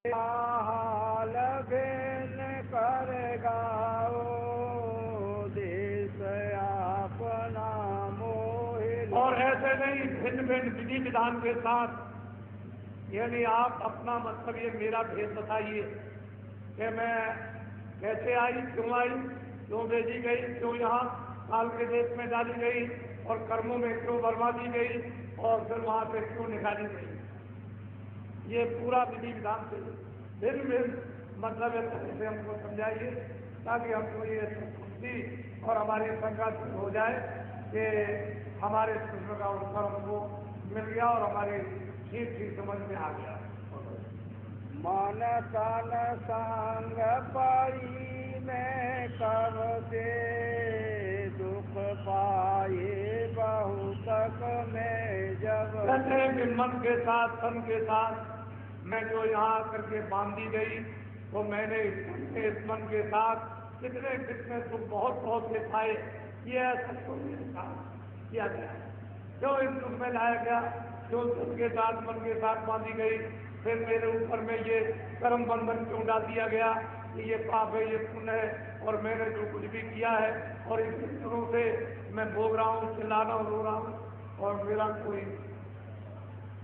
हाल भेन करेगा देश अपना मोह। और ऐसे नहीं, भिन्न भिन्न विधि विधान के साथ, यानी आप अपना मतलब ये मेरा भेद बताइए कि मैं कैसे आई, क्यों भेजी गई, क्यों यहाँ काल के देश में डाली गई और कर्मों में क्यों बर्बादी गई और फिर वहाँ से क्यों निकाली गई। ये पूरा विधि विधान से भिन्न मतलब इस तरह से हमको समझाइए ताकि हमको ये संतुष्टि और हमारी शंका दूर हो जाए कि हमारे प्रश्न का उत्तर हमको मिल गया और हमारी ठीक ठीक समझ में आ गया। मन तन संग परी में कब से दुख पाए बहुतक में जब। कहते हैं कि मन के साथ तन के साथ मैं जो यहाँ करके बांधी गई, तो मैंने इस मन के साथ कितने कितने दुख बहुत बहुत से पाए। ये ऐसा क्यों मेरे साथ किया गया, क्यों इस दुख में लाया गया, क्यों दुख के साथ मन के साथ बांधी गई, फिर मेरे ऊपर में ये कर्म बंधन क्यों डाल दिया गया कि ये पाप है, ये पुण्य है, और मैंने जो कुछ भी किया है और इन दिनों से मैं भोग रहा हूँ, चिल्ला रहा हूँ, रो रहा हूँ, और मेरा कोई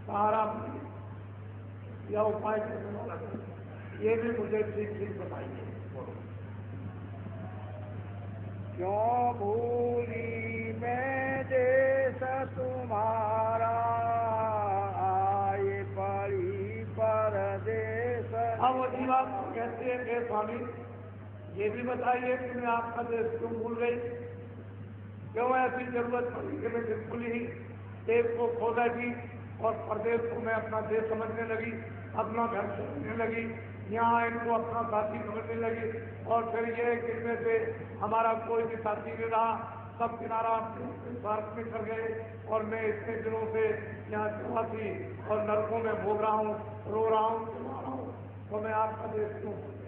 सहारा या उपाय करने वाला नहीं। ये भी मुझे ठीक ठीक बताइए। क्यों भूली मैं देश तुम्हारा आए पड़ी परदेश। अब वो जीवा कहते हैं कि स्वामी ये भी बताइए कि मैं आपका देश क्यों भूल गई, क्यों ऐसी जरूरत पड़ी कि मैं बिल्कुल ही देश को खो बैठी और प्रदेश को मैं अपना देश समझने लगी, अपना घर समझने लगी, यहाँ इनको अपना साथी समझने लगी, और फिर ये कि इनमें से हमारा कोई भी साथी नहीं रहा, सब किनारा भारत में कर गए, और मैं इतने दिनों से यहाँ चुनाती और नरकों में भोग रहा हूँ, रो रहा हूँ, चिल्ला रहा हूँ, तो मैं आपका देश क्यों भूल गई।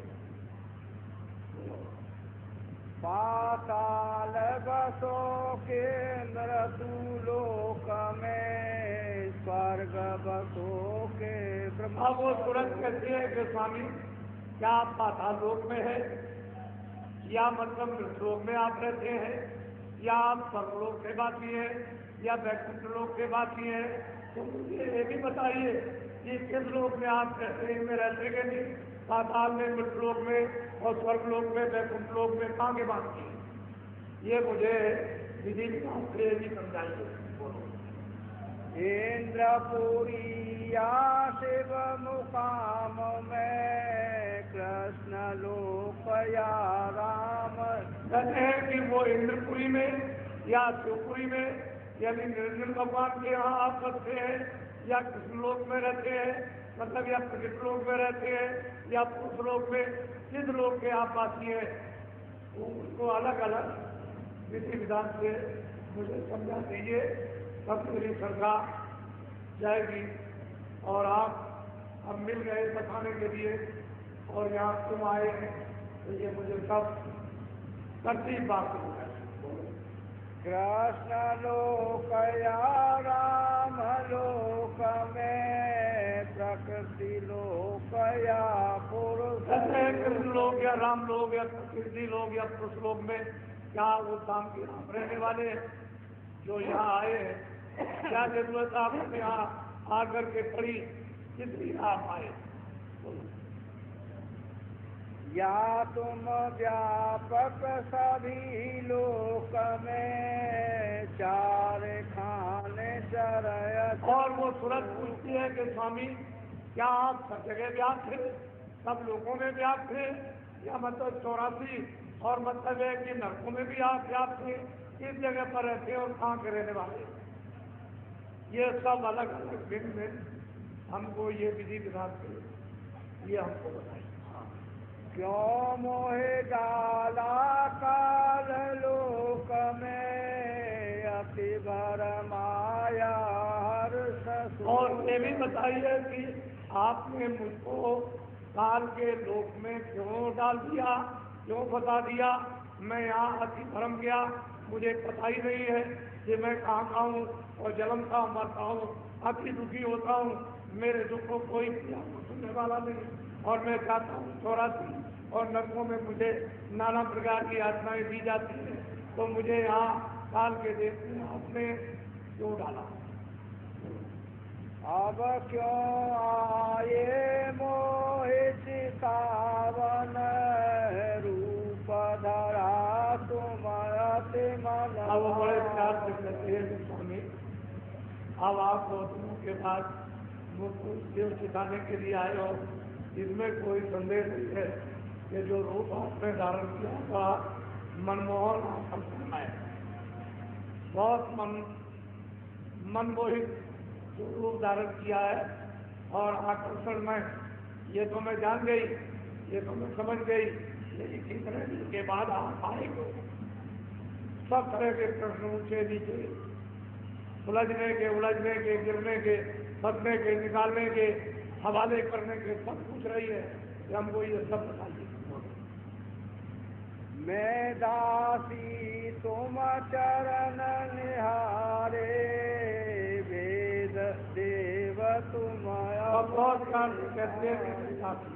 पाताल बसो के मृत्यु लोक में स्वर्ग बसो के ब्रह्म। अब वो तुरंत कहती है कि स्वामी क्या आप पाताल लोक में है, या मतलब मृतलोक में आप रहते हैं, या आप स्वर्गलोक के बाती हैं, या वैकुंठ लोक के बाती हैं, तो मुझे ये भी बताइए कि किस लोक में आप रहते हैं, में रहते के नहीं, पाताल में, मृतलोक में, और स्वर्गलोक में, वैकुंठ लोक में कहाँ के बाती हैं, ये मुझे विधि विधान से भी समझाइए। इंद्रपुरी या शिव मुकाम में कृष्ण लोक या राम। कहते हैं कि वो इंद्रपुरी में या शिवपुरी में, यानी निरंजन भगवान के यहाँ आप रहते हैं, या कृष्ण लोक में रहते हैं, मतलब या प्रकृत लोक में रहते हैं, या पुरुष लोक में, किस लोक के आप वासी हैं, उसको अलग अलग विधि विधान से मुझे समझा दीजिए, तब मेरी श्रद्धा जाएगी। और आप अब मिल गए बताने के लिए, और यहाँ तुम आए हैं, तो ये मुझे सब तरतीब बात है। कृष्ण लोक या राम लोक में प्रकृति लोक या पुरुष। कृष्ण लोक या राम लोक या प्रकृति लोक या पुरुष लोक में क्या वो धाम के राम रहने वाले हैं जो यहाँ आए हैं, क्या जरूरत आपको यहाँ आकर के पड़ी, किसलिए आप आए। या तुम व्यापक सभी लोक में चार खाने चरय। और वो तुरंत पूछती है कि स्वामी क्या आप सब जगह व्याप्त थे, सब लोगों में व्याप्त थे, या मतलब 84 और मतलब है कि नरकों में भी आप व्याप्त थे, किस जगह पर रहते और कहाँ के रहने वाले, ये सब अलग अलग भिन्न भिन्न हमको ये विधि विधान से ये हमको बताइए। क्यों मोहे डाला काल लोक में अति भर माया हर्ष। और ये भी बताइए कि आपने मुझको काल के लोक में क्यों डाल दिया, क्यों फंसा दिया, मैं यहाँ अति भरम गया, मुझे पता ही नहीं है कि मैं कहाँ का हूँ, और जन्मता हूँ, मरता हूँ, अति दुखी होता हूँ, मेरे दुख को कोई सुनने वाला नहीं, और मैं चाहता हूँ 84 और नरकों में मुझे नाना प्रकार की यातनाएं दी जाती हैं, तो मुझे यहाँ काल के देश में आपने क्यों डाला। अब क्यों आए मोहित सावन रूप धरा तुम अति मन। अब वो बड़े प्यार से कहते हैं स्वामी अब आप गौतमों के पास मुझको शिव सिखाने के लिए आए हो, इसमें कोई संदेह नहीं है कि जो रूप आपने धारण किया था मनमोहन आकर्षण है, बहुत मनमोहित जो रूप धारण किया है और आकर्षण में ये तो मैं जान गई, ये तो मैं समझ गई, लेकिन ठीक रहने के बाद आप आएंगे सब तरह के प्रश्न ऊंचे नीचे, उलझने के, गिरने के, फंसने के, निकालने के, हवाले करने के, सब पूछ रही है कि हमको ये सब बताइए। मैं दासी तुम चरण निहारे, वेद देव तुम और बहुत काल से कहते हैं कि दासी,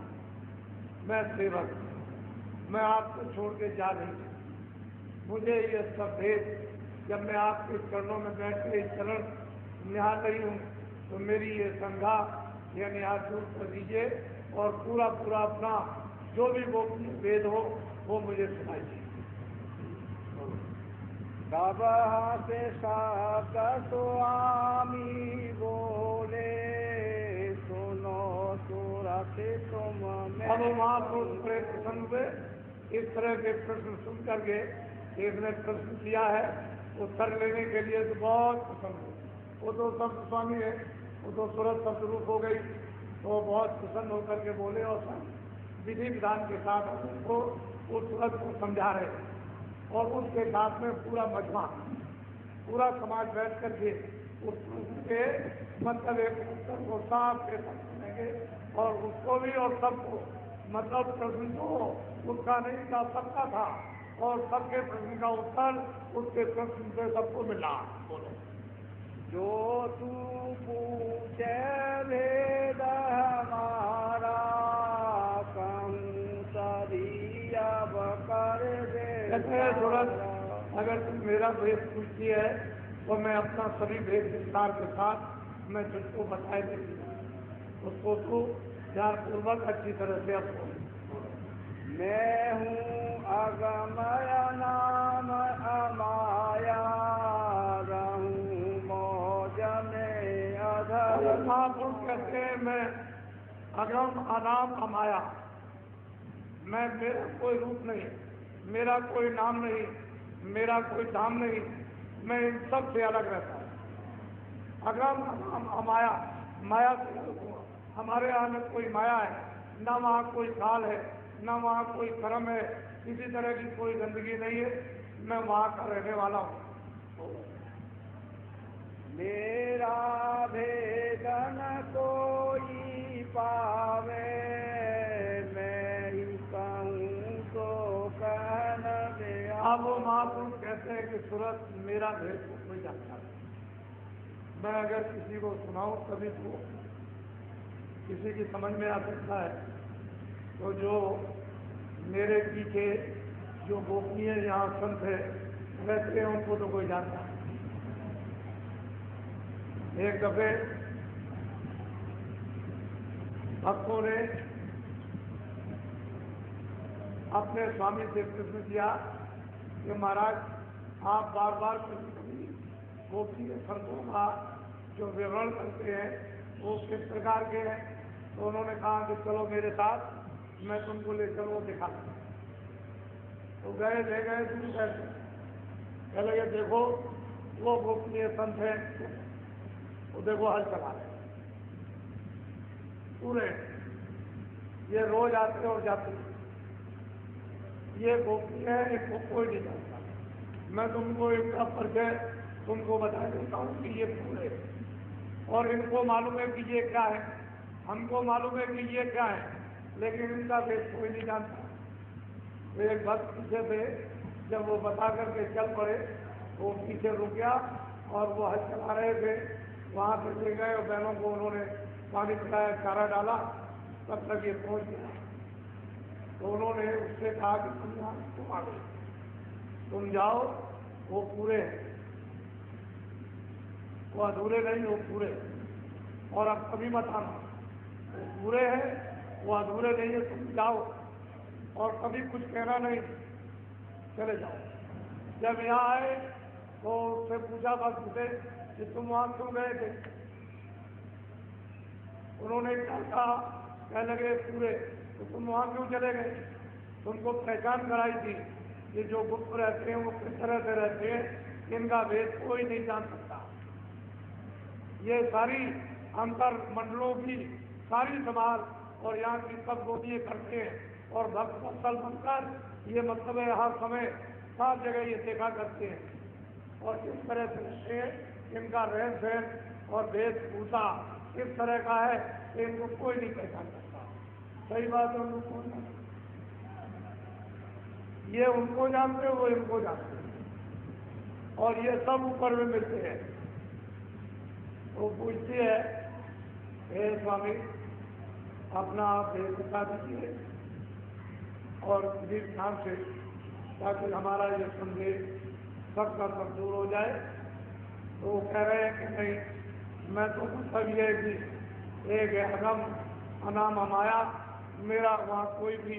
मैं सेवक, मैं आपको छोड़ के जा नहीं सकता। मुझे ये सब भेद, जब मैं आपके चरणों में बैठ के चरण निहार रही हूँ तो मेरी ये संघा यानी आप दूर कर दीजिए और पूरा पूरा अपना जो भी वो वेद हो वो मुझे सुनाइए। तब से सब स्वामी बोले, सुनो सुरति तुम अब महापुरुष बड़े प्रसन्न हुए। इस तरह के प्रश्न सुन करके एक ने प्रश्न किया है, उत्तर लेने के लिए तो बहुत प्रसन्न हुए। वो तो शब्द स्वामी है, वो तो सूरत शब्द रूप हो गई, तो बहुत प्रसन्न होकर के बोले और विधि विधान के साथ उनको उस सूरत को समझा रहे और उसके साथ में पूरा मजमा, पूरा समाज बैठ करके उसके मतलब एक उत्तर को साफ के साथ सुनेंगे और उसको भी और सबको, मतलब प्रश्न तो उसका नहीं था, सबका था और सबके प्रश्न का उत्तर उसके प्रश्न से सबको मिला। बोलो, जो तू पूछे भेद हमारा, कहूँ तभी अब कर दे। अगर तुम मेरा भेद पूछती है तो मैं अपना सभी भेद विस्तार के साथ मैं तुझको बताए देती हूँ, उसको तू ध्यान पूर्वक अच्छी तरह से अब मैं हूँ अगमय नाम अमाया, रहूँ मौज में अधर। महापुरुष कहते हैं मैं अगम अनाम अमाया, मैं मेरा कोई रूप नहीं, मेरा कोई नाम नहीं, मेरा कोई धाम नहीं, मैं इन सब से अलग रहता हूँ। अगम अनाम अमाया, माया से अलग हूँ। हमारे यहाँ में कोई माया है ना, वहाँ कोई काल है ना, वहाँ कोई कर्म है, किसी तरह की कोई गंदगी नहीं है, मैं वहाँ का रहने वाला हूँ। मेरा भेद न कोई पावे, मैं ही कहूँ तो कहन दे। अब वो महापुरुष कहते हैं कि सूरत मेरा भेद को कोई जानता नहीं। मैं अगर किसी को सुनाऊं तभी तो किसी की समझ में आ सकता है। तो जो मेरे पीछे जो गोपनीय यहाँ संत है रहते हैं उनको तो कोई जानता नहीं। एक दफे भक्तों ने अपने स्वामी से प्रश्न किया कि महाराज आप बार बार कभी गोपनीय संतों का जो विवरण करते हैं वो किस प्रकार के हैं। तो उन्होंने कहा कि चलो मेरे साथ, मैं तुमको ले चलो दिखा। तो गए, ले गए दूर कैसे, कह लगे देखो वो गोपनीय संत है, वो देखो हल चला रहे पूरे, ये रोज आते और जाते, ये गोपनीय है, इनको कोई नहीं जानता। मैं तुमको इनका परिचय तुमको बता देता हूँ कि ये पूरे, और इनको मालूम है कि ये क्या है, हमको मालूम है कि ये क्या है, लेकिन इनका भेद कोई नहीं जानता। तो एक भक्त पीछे से जब वो बता करके चल पड़े तो वो पीछे रुक गया और वो हल चला रहे थे, वहाँ से ले गए और बहनों को उन्होंने पानी पिलाया, चारा डाला, तब तक ये पहुँच गया। तो उन्होंने उससे कहा कि तुम यहाँ तुम आ गए, तुम जाओ, वो पूरे हैं, वो अधूरे नहीं, वो पूरे, और अब कभी मत आना, वो पूरे हैं, वो अधूरे नहीं है, तुम जाओ और कभी कुछ कहना नहीं, चले जाओ। जब यहाँ आए तो उससे पूछा भक्त से कि तुम वहाँ क्यों गए थे। उन्होंने क्या कहा, कह लगे पूरे, तो तुम वहाँ क्यों चले गए। तुमको पहचान कराई थी कि जो गुप्त रहते हैं वो किस तरह से रहते हैं, इनका भेद कोई नहीं जान सकता। ये सारी अंतर मंडलों की सारी संभाल और यहाँ की सब गोपियाँ करते हैं और भक्त वत्सल बनकर ये मतलब है हर समय सब जगह ये देखा करते हैं। और इस तरह से इनका रहन सहन और वेशभूषा इस तरह का है कि इनको कोई नहीं पहचान सकता। सही बात है, उनको ये उनको जानते हैं, वो इनको जानते हैं, और ये सब ऊपर में मिलते हैं। वो पूछती है, हे स्वामी अपना आप भेद बता दीजिए और किसी ध्यान से, ताकि हमारा ये संदेह सबका सब दूर हो जाए। तो वो कह रहे हैं कि नहीं, मैं तो मतलब ये कि एक अगम अनाम माया, मेरा वहाँ कोई भी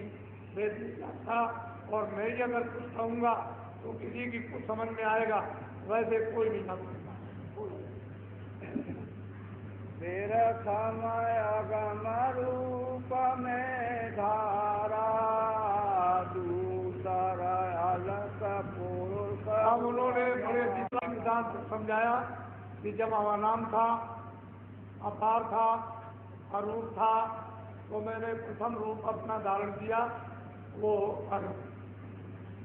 भेद नहीं जानता, और मैं ही अगर कुछ कहूँगा तो किसी की कुछ समझ में आएगा, वैसे कोई नहीं समझ सकता। तेरा समय अगम रूप में धारा दूसरा अलग पुरुष। अब उन्होंने बड़े सिद्धांत समझाया कि जब हमारा नाम था, अपार था, अरूप था, तो मैंने प्रथम रूप अपना धारण किया, वो अगम।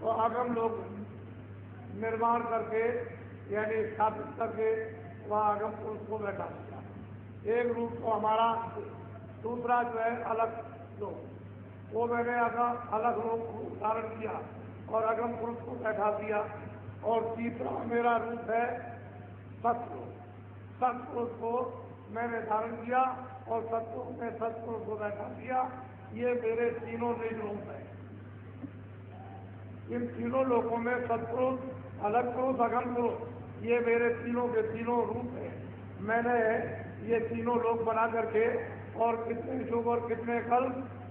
तो अगम लोग निर्माण करके यानी स्थापित करके वहाँ अगम पुरुष को बैठा दिया। एक रूप तो हमारा, दूसरा जो है अलग लोग, वो मैंने अलग रूप धारण किया और अगम पुरुष को बैठा दिया। और तीसरा मेरा रूप है सतपुरुष, सतपुरुष को मैंने धारण किया और सतपुरुष में सतपुरुष को बैठा दिया। ये मेरे तीनों निज रूप है। इन तीनों लोगों में सतपुरुष, अलग पुरुष, अगम पुरुष, ये मेरे तीनों के तीनों रूप है। मैंने ये तीनों लोग बना करके, और कितने शुभ और कितने कल,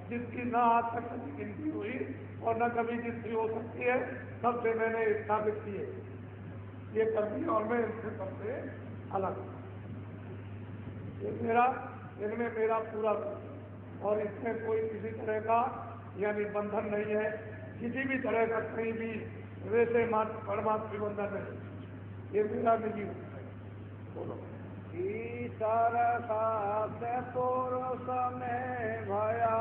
जिसकी न आज तक कभी गिनती हुई और न कभी गिनती हो सकती है, सबसे मैंने स्थापित किए, ये कर दिया, और मैं इनसे सबसे अलग। ये मेरा, इनमें मेरा पूरा रूप है, और इसमें कोई किसी तरह का यानी बंधन नहीं है, किसी भी तरह का कहीं भी वैसे मात्र परमात्मा बंधन नहीं। ये मेरा निजी रूप है। बोलो। ईश्वर सत्य पुरुष में भया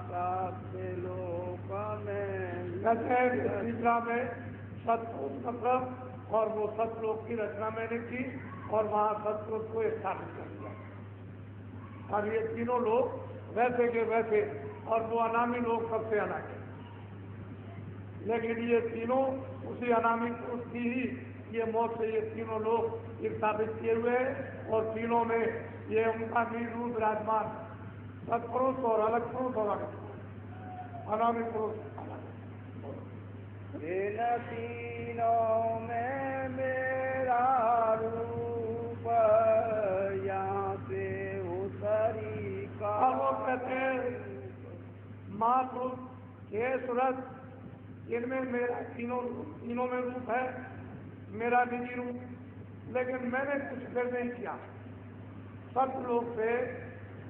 सत्य लोक में। तीसरा में सतपुरुष मतलब, और वो सतलोक की रचना मैंने की और वहाँ सतपुरुष को स्थापित कर दिया। अब ये तीनों लोग वैसे के वैसे, और वो अनामी लोग सबसे अलग है, लेकिन ये तीनों उसी अनामी पुरुष की ही ये मौत से ये तीनों लोग स्थापित किए हुए हैं, और तीनों में ये उनका निज रूप विराजमान, सत्पुरुष और अलग पुरुष और अलग अनामी पुरुष अलग। इन तीनों में मेरा रूप यहाँ से उतरी का। अब वो कहते हैं महापुरुष ये सूरत, इनमें मेरा तीनों में रूप है, मेरा निजी रूप, लेकिन मैंने कुछ फिर नहीं किया। सत्य लोग से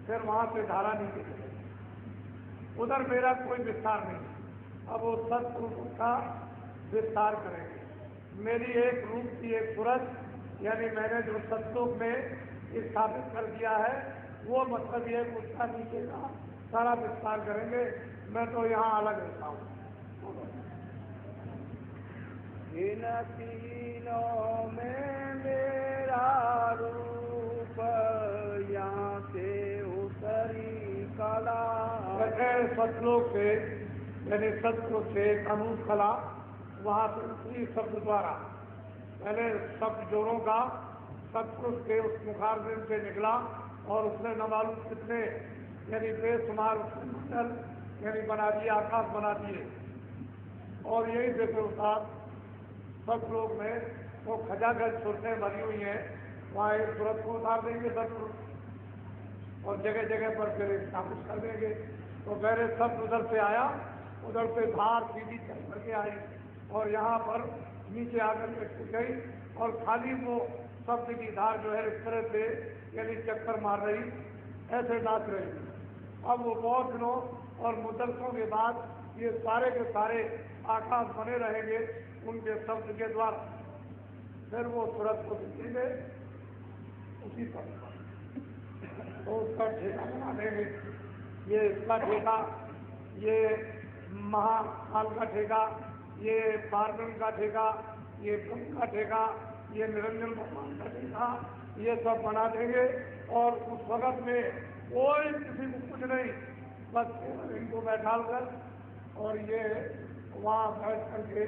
फिर वहाँ से धारा नहीं की, उधर मेरा कोई विस्तार नहीं। अब वो सत्य रूप का विस्तार करेंगे। मेरी एक रूप की एक सूरत, यानी मैंने जो सतलोक में स्थापित कर दिया है, वो मतलब ये उसका नीचे का सारा विस्तार करेंगे। मैं तो यहाँ अलग रहता हूँ। इन तीनों में मेरा रूप यहाँ से उतरी कला। सतलोक से यानी सतलोक से अनूप कला वहाँ से उतरी शब्द द्वारा। पहले शब्द जोड़ों का सतपुरुष के उस मुखारबिंद से निकला, और उसने न मालूम कितने यानी बेशुमार मंडल यानी बना दिए, आकाश बना दिए। और यही देखो साथ सब लोग में वो खजाखज सुरतें भरी हुई हैं, वहाँ एक सूरत को उतार देंगे सतपुरुष, और जगह जगह पर फिर स्थापित कर देंगे। तो पहले सब उधर से आया, उधर से धार सीधी चल करके आई, और यहाँ पर नीचे आकर के टिक गई, और खाली वो शब्द की धार जो है इस तरह से यानी चक्कर मार रही, ऐसे नाच रही। अब वो बहुत दिनों और मुद्दतों के बाद ये सारे के सारे आकाश बने रहेंगे उनके शब्द के द्वारा। फिर वो सूरत को दिखेंगे उसी पर, तो उसका ठेका बना देंगे। ये इसका ठेका, ये महाकाल का ठेका, ये पार्वन का ठेका, ये ब्रह्म का ठेका, ये निरंजन भगवान का ठेका, ये सब बना देंगे। और उस वक्त में कोई किसी को कुछ नहीं, बस इनको बैठाल कर और ये वहाँ बैठ करके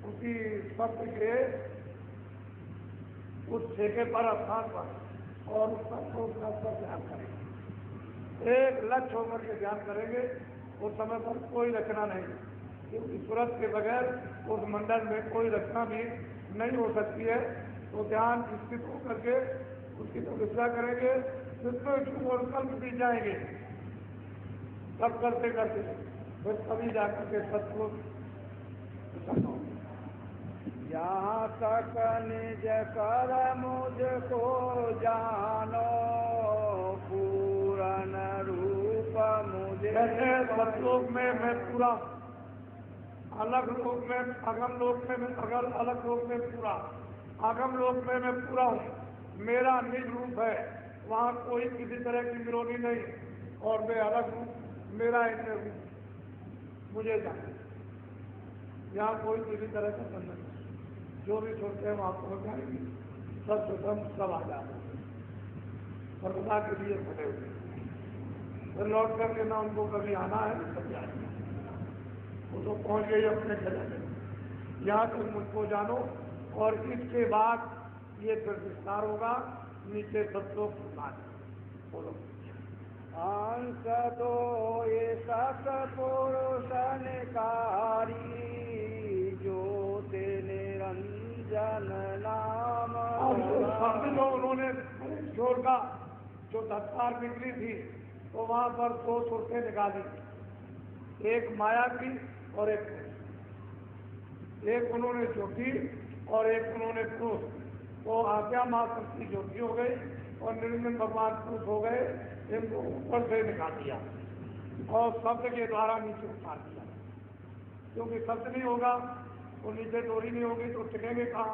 उसी शब्द के उस ठेके पर, स्थान पर, और उस शब्द पर ध्यान करेंगे। एक लक्ष्य होकर के ध्यान करेंगे। उस समय पर कोई रचना नहीं, क्योंकि सूरत के बगैर उस मंडल में कोई रचना भी नहीं हो सकती है। तो ध्यान स्थित होकर के उसकी तपस्या करेंगे, जिसमें और कल्प भी जाएंगे, सब करते करते फिर कभी जाकर के सत्पुरुष यहाँ तक निज कर मुझको जानो, पूरन रूप मुझे। जैसे सतलोक में मैं पूरा, अलग लोक में, अगम लोक में मैं अलग लोक में पूरा, आगम लोक में मैं पूरा हूँ। मेरा निज रूप है, वहाँ कोई किसी तरह की विरोधी नहीं, और मैं अलग हूँ, मेरा इनमें रूप मुझे जाने। यहाँ कोई किसी तरह का बंधन नहीं, जो भी सोचते हैं वहाँ पहुँच जाएंगे, सब स्वतम सब आजाद होंगे, सर्वदा के लिए खड़े हुए। फिर लौट करके ना उनको कभी आना है, कभी आएंगे। वो तो पहुँच गई अपने खजाने। यहाँ तक मुझको जानो, और इसके बाद ये फिर विस्तार होगा, नीचे सब लोग बोलो। अंश तो ये सत पुरुष निकारी, ज्योति निरंजन नाम। शब्द जो उन्होंने जोड़ का जो दस्तार निकली थी, तो वहाँ पर 2 सुरतें निकाली, एक माया की और एक उन्होंने ज्योति और एक उन्होंने पुरुष। तो आज्ञा माँ शक्ति ज्योति हो गई और निरंजन भगवान पुरुष हो गए। इनको ऊपर से निकाल दिया और शब्द के द्वारा नीचे उतार दिया, क्योंकि शब्द नहीं होगा तो नीचे डोरी नहीं होगी, तो टिकेंगे कहाँ?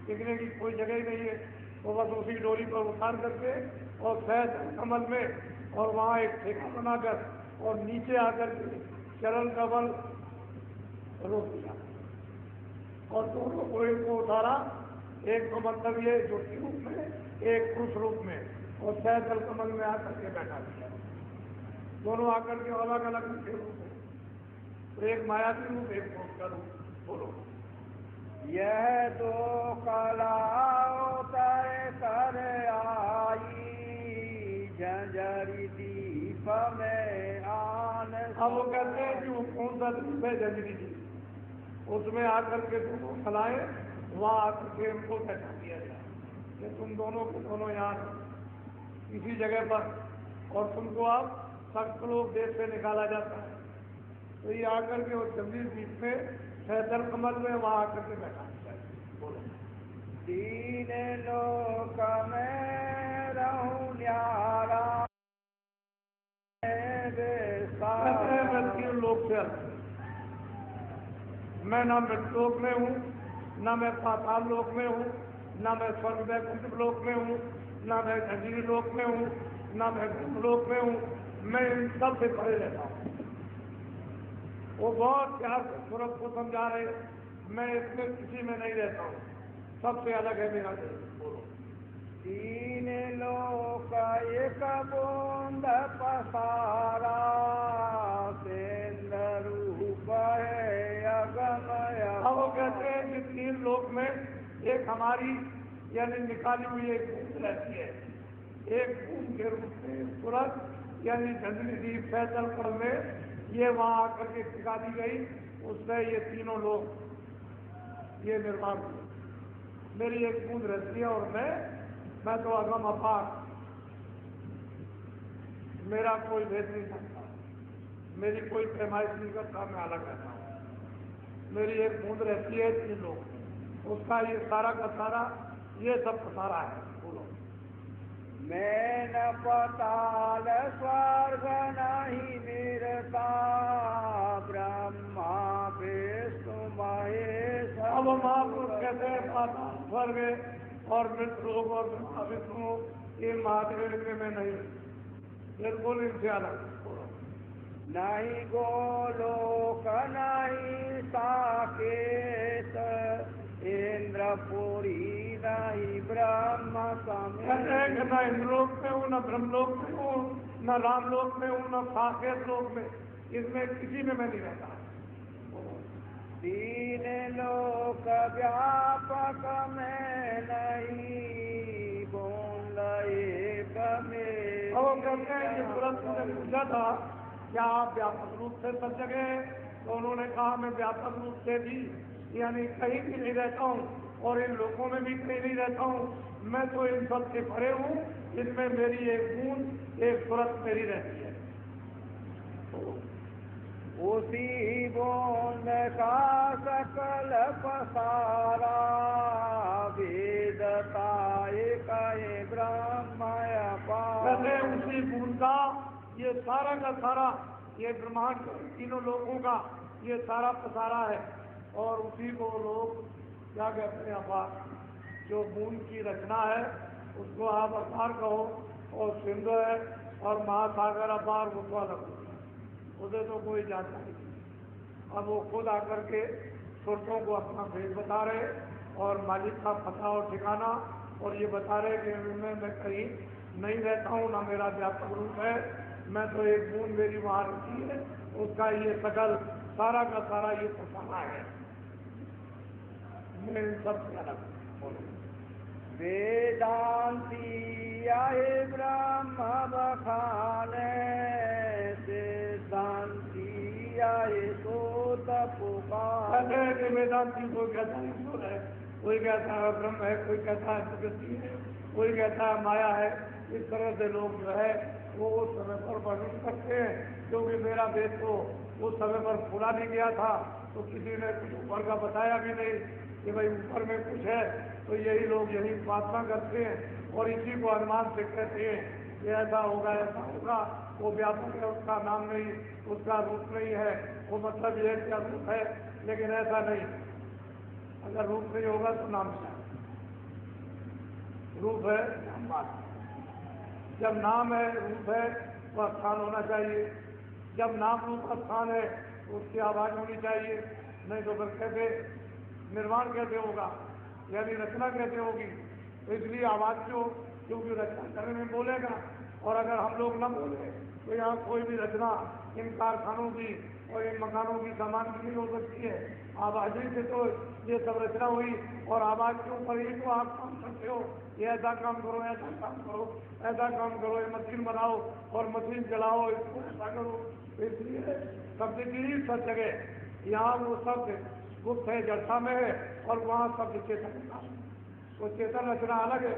टिकने की कोई जगह ही नहीं है। तो बस उसी डोरी पर उतार करके और सहज कमल में, और वहाँ एक ठेका बनाकर और नीचे आकर के चरण कमल रोक दिया, और दोनों को इनको उतारा। एक तो मतलब ये ज्योति रूप में, एक पुरुष रूप में, और सहजल कमल में आकर के बैठा दिया। दोनों आकर के अलग अलग रूप है, तो एक मायावी रूप, एक पुरुष का रूप। बोलो। यह दो कलाओं तय कर आई, झंझरी दीप में आन। अब वो कहते हैं कि वो कौन सा रूप है? झंझरी दीप। उसमें आकर के दोनों कलाएं वहाँ आकर के उनको बैठा दिया गया कि तुम दोनों को दोनों यहाँ इसी जगह पर, और तुमको अब सख्त लोग देश से निकाला जाता है। तो ये आकर के उस जंगली द्वीप में सहजल कमल में वहाँ आकर के बैठा दिया है। बोलो। तीन लोक में रहूं न्यारा, मैं 3 लोक से अलग, मैं ना मृतलोक में हूँ, ना मैं पाताल लोक में हूँ, ना मैं स्वर्ग वैकुंठ लोक में हूँ, ना मैं झंझरी लोक में हूँ, ना मैं ब्रह्मलोक में हूँ। मैं इन सब से परे रहता हूँ। वो बहुत प्यार से सूरत को समझा रहे, मैं इसमें किसी में नहीं रहता हूँ, सबसे अलग है मेरा देश। बोलो। तीन लोक एक बूंद पसारा, सेंद्र रूप है अगमय। अब वो कहते हैं कि 3 लोक में एक हमारी यानी निकाली हुई एक बूंद रहती है, एक बूंद के रूप में सूरत यानी झंझरी दीप सहजल कमल में ये वहाँ आकर के टिका दी गई। उससे ये तीनों लोग ये निर्माण हुए। मेरी एक बूंद रहती है, और मैं तो अगम अपार, मेरा कोई भेद नहीं सकता, मेरी कोई पैमाइश नहीं करता, मैं अलग रहता हूँ। मेरी एक बूंद रहती है 3 लोग, उसका ये सारा का सारा ये सब का सारा है। बोलो। मैं न पताल स्वर्ग नहीं मिलता, ब्रह्मा विष्णु महेश। अब महापुरुष कहते हैं पाताल स्वर्ग और मृतलोक और विष्णु, ये महादेव में नहीं, बिल्कुल इनसे अलग। नहीं गोलोक नहीं साकेत इंद्रपुरी नहीं ब्रह्म कहते हैं कि समेत न इंद्रलोक में हूँ, न ब्रह्मलोक में हूँ, न रामलोक में हूँ, न साकेत लोक में, इसमें किसी में मैं नहीं रहता। तीन लोक व्यापक में नहीं बोल एक में और वो कहते हैं कि तुरंत मुझे पूछा था क्या आप व्यापक रूप से सब जगह, तो उन्होंने कहा मैं व्यापक रूप से भी यानी कहीं भी नहीं रहता हूँ और इन लोगों में भी कहीं नहीं रहता हूँ, मैं तो इन सब से परे हूँ, इनमें मेरी एक बूंद एक तुरंत मेरी रहती है। उसी बूंद का सकल पसारा वेदता एक ब्रह्म कहते हैं उसी बूंद का ये सारा का सारा ये ब्रह्मांड तीनों लोगों का ये सारा पसारा है और उसी को लोग क्या कहते हैं अपार, जो बूंद की रचना है उसको आप अपार कहो और सिंधु है और महासागर अपार वो तो अलग होता है, उसे तो कोई जानता नहीं। अब वो खुद आकर के सुरतों को अपना भेद बता रहे और मालिक का पता और ठिकाना और ये बता रहे कि मैं कहीं नहीं रहता हूँ, ना मेरा व्यापक रूप है, मैं तो एक बूंद मेरी वहाँ रहती है, उसका ये सकल सारा का सारा ये पसारा है, मैं इन सब से अलग हूँ। वेदांती आए ब्रह्म बखाने सिद्धांती आए सोत पुकार कहते हैं कि वेदांती कोई कहता है ईश्वर है, कोई कहता है ब्रह्म है, कोई कहता है प्रकृति है, कोई कहता है माया है। इस तरह से लोग जो है वो उस समय पर वर्णन करते हैं, क्योंकि मेरा वेद तो उस समय पर खुला नहीं गया था, तो किसी ने कुछ ऊपर का बताया भी नहीं कि भाई ऊपर में कुछ है, तो यही लोग यही उपासना करते हैं और इसी को अनुमान से कहते हैं कि ऐसा होगा ऐसा होगा, वो व्यापक है, उसका नाम नहीं, उसका रूप नहीं है, वो मतलब ये क्या रूप है, लेकिन ऐसा नहीं, अगर रूप नहीं होगा तो नाम क्या है? रूप है नाम बात। जब नाम है रूप है तो स्थान होना चाहिए, जब नाम रूप स्थान है तो उसकी आवाज होनी चाहिए, नहीं तो फिर कैसे निर्माण कैसे होगा, यानी रचना कैसे होगी? तो इसलिए आवाज क्यों, क्योंकि रचना करने में बोलेगा, और अगर हम लोग न बोले तो यहाँ कोई भी रचना इन कारखानों की और इन मकानों की सामान की नहीं हो सकती है। आवाज ही से तो ये सब रचना हुई, और आवाज के ऊपर ही तो आप काम करते हो, ये ऐसा काम करो, ऐसा काम करो, ऐसा काम करो, ये मशीन बनाओ और मशीन चलाओ, इसको ऐसा करो। तो इसलिए शब्द की ही सब जगह यहाँ वो शब्द गुप्त है, जड़ता में है, और वहाँ शब्द चेतन का है। वो चेतन रचना अलग है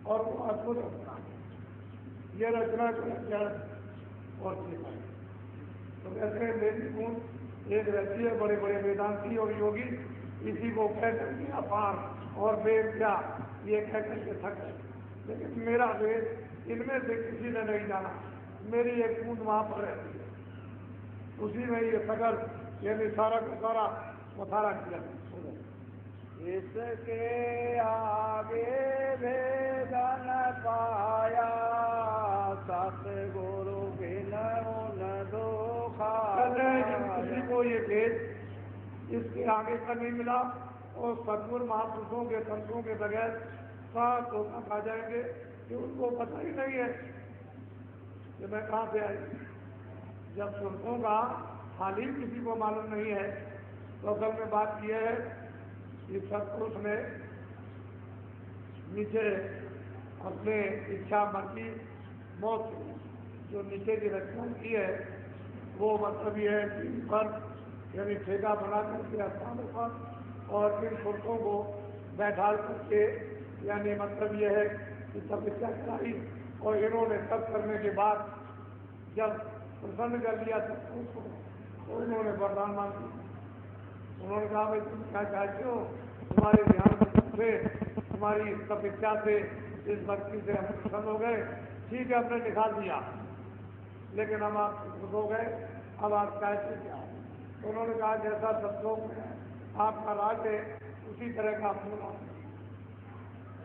और वो अद्भुत रचना है, ये रचना जड़ और चेतन। तो कहते हैं मेरी बूंद एक रहती है, बड़े बड़े वेदांती और योगी इसी को कहकर के अपार और वेद क्या ये कहकर के थक गए, लेकिन मेरा वेद इनमें से किसी ने नहीं जाना, मेरी एक बूंद वहाँ पर रहती है, उसी में ये सकल यानी सारा का सारा पसारा किया। इसके आगे भेद न पाया सतगुरु बिन उन दो किसी को ये भेद इसके आगे का नहीं मिला, और सदगुरु महापुरुषों के संतों के बगैर सात धोखा खा जाएंगे कि उनको पता ही नहीं है कि मैं कहाँ से आई। जब संतों का हाल ही किसी को मालूम नहीं है, तो असल में बात यह है कि सत्पुरुष ने नीचे अपने इच्छा मर्जी मौत जो नीचे की रचना की है, वो मतलब ये है कि पर यानी ठेका बना करके स्थानों पर और इन पुरुषों को बैठा करके, यानी मतलब ये है कि तपस्या कराई, और इन्होंने सब करने के बाद जब प्रसन्न कर लिया सत्पुरुष को, तो उन्होंने वरदान मांग दिया। उन्होंने कहा भाई तुम क्या चाहते हो, तुम्हारे ध्यान से, तुम्हारी तपस्या से, इस भक्ति से हम प्रसन्न हो गए, ठीक है हमने निकाल दिया, लेकिन हम आप खुश हो गए, अब आप चाहते क्या? तो उन्होंने कहा जैसा सत्संग में आपका राज है उसी तरह का अपना राज है।